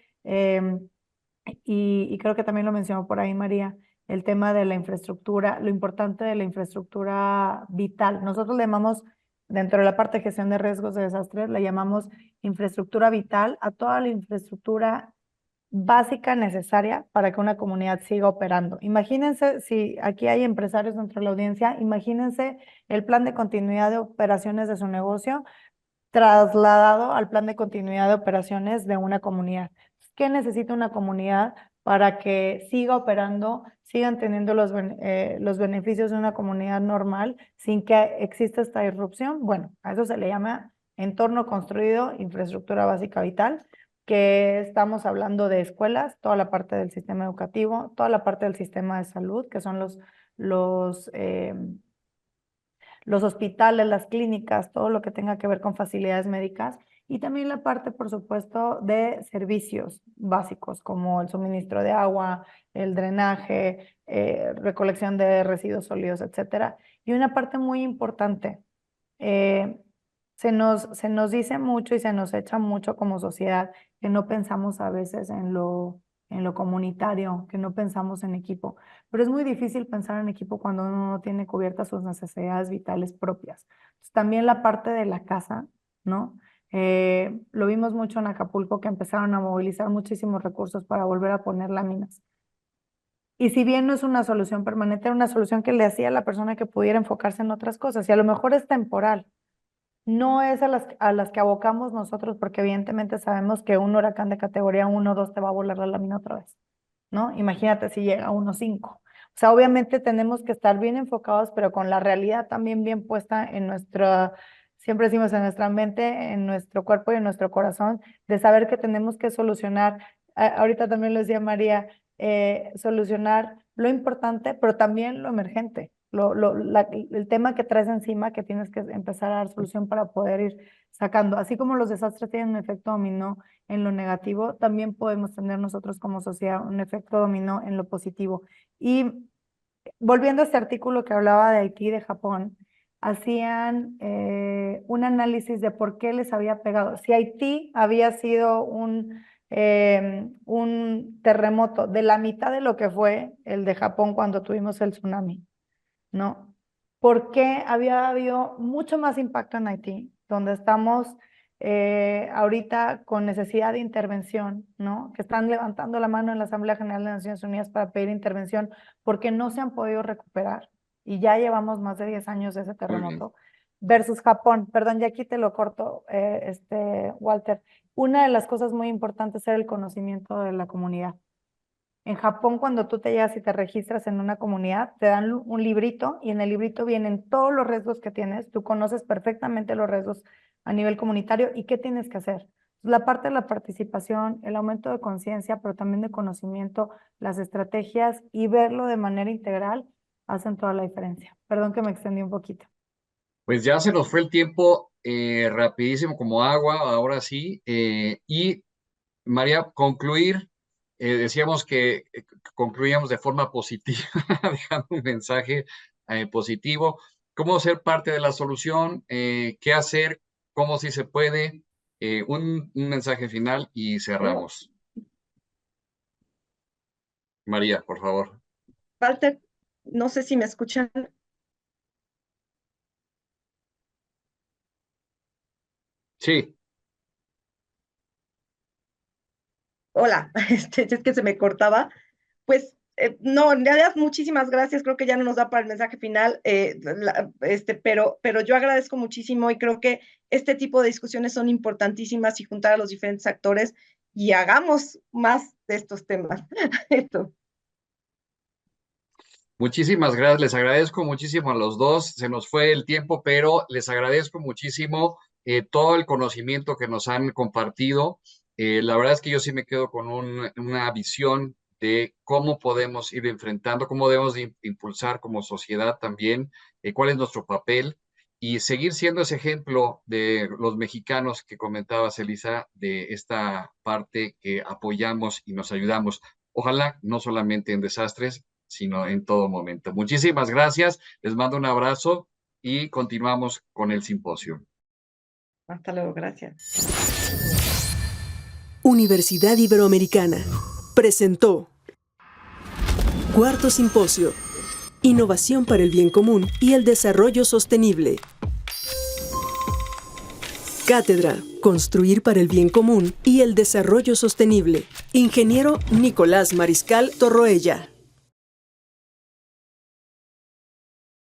y creo que también lo mencionó por ahí María, el tema de la infraestructura, lo importante de la infraestructura vital. Nosotros le llamamos, dentro de la parte de gestión de riesgos de desastres, le llamamos infraestructura vital a toda la infraestructura básica necesaria para que una comunidad siga operando. Imagínense, si aquí hay empresarios dentro de la audiencia, imagínense el plan de continuidad de operaciones de su negocio trasladado al plan de continuidad de operaciones de una comunidad. ¿Qué necesita una comunidad para que siga operando, sigan teniendo los beneficios de una comunidad normal sin que exista esta disrupción? Bueno, a eso se le llama entorno construido, infraestructura básica vital, que estamos hablando de escuelas, toda la parte del sistema educativo, toda la parte del sistema de salud, que son los hospitales, las clínicas, todo lo que tenga que ver con facilidades médicas, y también la parte, por supuesto, de servicios básicos como el suministro de agua, el drenaje, recolección de residuos sólidos, etcétera. Y una parte muy importante, se nos dice mucho y se nos echa mucho como sociedad que no pensamos a veces en lo comunitario, que no pensamos en equipo. Pero es muy difícil pensar en equipo cuando uno no tiene cubiertas sus necesidades vitales propias. Entonces, también la parte de la casa, ¿no? Lo vimos mucho en Acapulco, que empezaron a movilizar muchísimos recursos para volver a poner láminas. Y si bien no es una solución permanente, era una solución que le hacía a la persona que pudiera enfocarse en otras cosas. Y a lo mejor es temporal. No es a las que abocamos nosotros, porque evidentemente sabemos que un huracán de categoría 1 o 2 te va a volar la lámina otra vez, ¿no? Imagínate si llega a 1.5. O sea, obviamente tenemos que estar bien enfocados, pero con la realidad también bien puesta en siempre decimos en nuestra mente, en nuestro cuerpo y en nuestro corazón, de saber que tenemos que solucionar, ahorita también lo decía María, solucionar lo importante, pero también lo emergente. El tema que traes encima que tienes que empezar a dar solución para poder ir sacando. Así como los desastres tienen un efecto dominó en lo negativo, también podemos tener nosotros como sociedad un efecto dominó en lo positivo. Y volviendo a este artículo que hablaba de Haití y de Japón, hacían un análisis de por qué les había pegado. Si Haití había sido un terremoto de la mitad de lo que fue el de Japón cuando tuvimos el tsunami, ¿no? Porque había habido mucho más impacto en Haití, donde estamos ahorita con necesidad de intervención, ¿no? Que están levantando la mano en la Asamblea General de Naciones Unidas para pedir intervención porque no se han podido recuperar y ya llevamos más de 10 años de ese terremoto, versus Japón. Perdón, ya aquí te lo corto, Walter. Una de las cosas muy importantes era el conocimiento de la comunidad. En Japón, cuando tú te llegas y te registras en una comunidad, te dan un librito y en el librito vienen todos los riesgos que tienes. Tú conoces perfectamente los riesgos a nivel comunitario y qué tienes que hacer. La parte de la participación, el aumento de conciencia, pero también de conocimiento, las estrategias y verlo de manera integral hacen toda la diferencia. Perdón que me extendí un poquito. Pues ya se nos fue el tiempo rapidísimo como agua, ahora sí. Y María, concluir, decíamos que concluíamos de forma positiva, dejando un mensaje positivo. ¿Cómo ser parte de la solución? ¿Qué hacer? ¿Cómo sí se puede? Un mensaje final y cerramos. María, por favor. Walter, no sé si me escuchan. Sí. Hola, es que se me cortaba. Pues no, en realidad muchísimas gracias, creo que ya no nos da para el mensaje final, pero yo agradezco muchísimo y creo que este tipo de discusiones son importantísimas y juntar a los diferentes actores y hagamos más de estos temas. Esto. Muchísimas gracias, les agradezco muchísimo a los dos, se nos fue el tiempo, pero les agradezco muchísimo todo el conocimiento que nos han compartido. La verdad es que yo sí me quedo con una visión de cómo podemos ir enfrentando, cómo debemos de impulsar como sociedad también, cuál es nuestro papel y seguir siendo ese ejemplo de los mexicanos que comentabas, Elisa, de esta parte que apoyamos y nos ayudamos. Ojalá no solamente en desastres, sino en todo momento. Muchísimas gracias, les mando un abrazo y continuamos con el simposio. Hasta luego, gracias. Universidad Iberoamericana presentó Cuarto Simposio, Innovación para el Bien Común y el Desarrollo Sostenible. Cátedra, Construir para el Bien Común y el Desarrollo Sostenible. Ingeniero Nicolás Mariscal Torroella.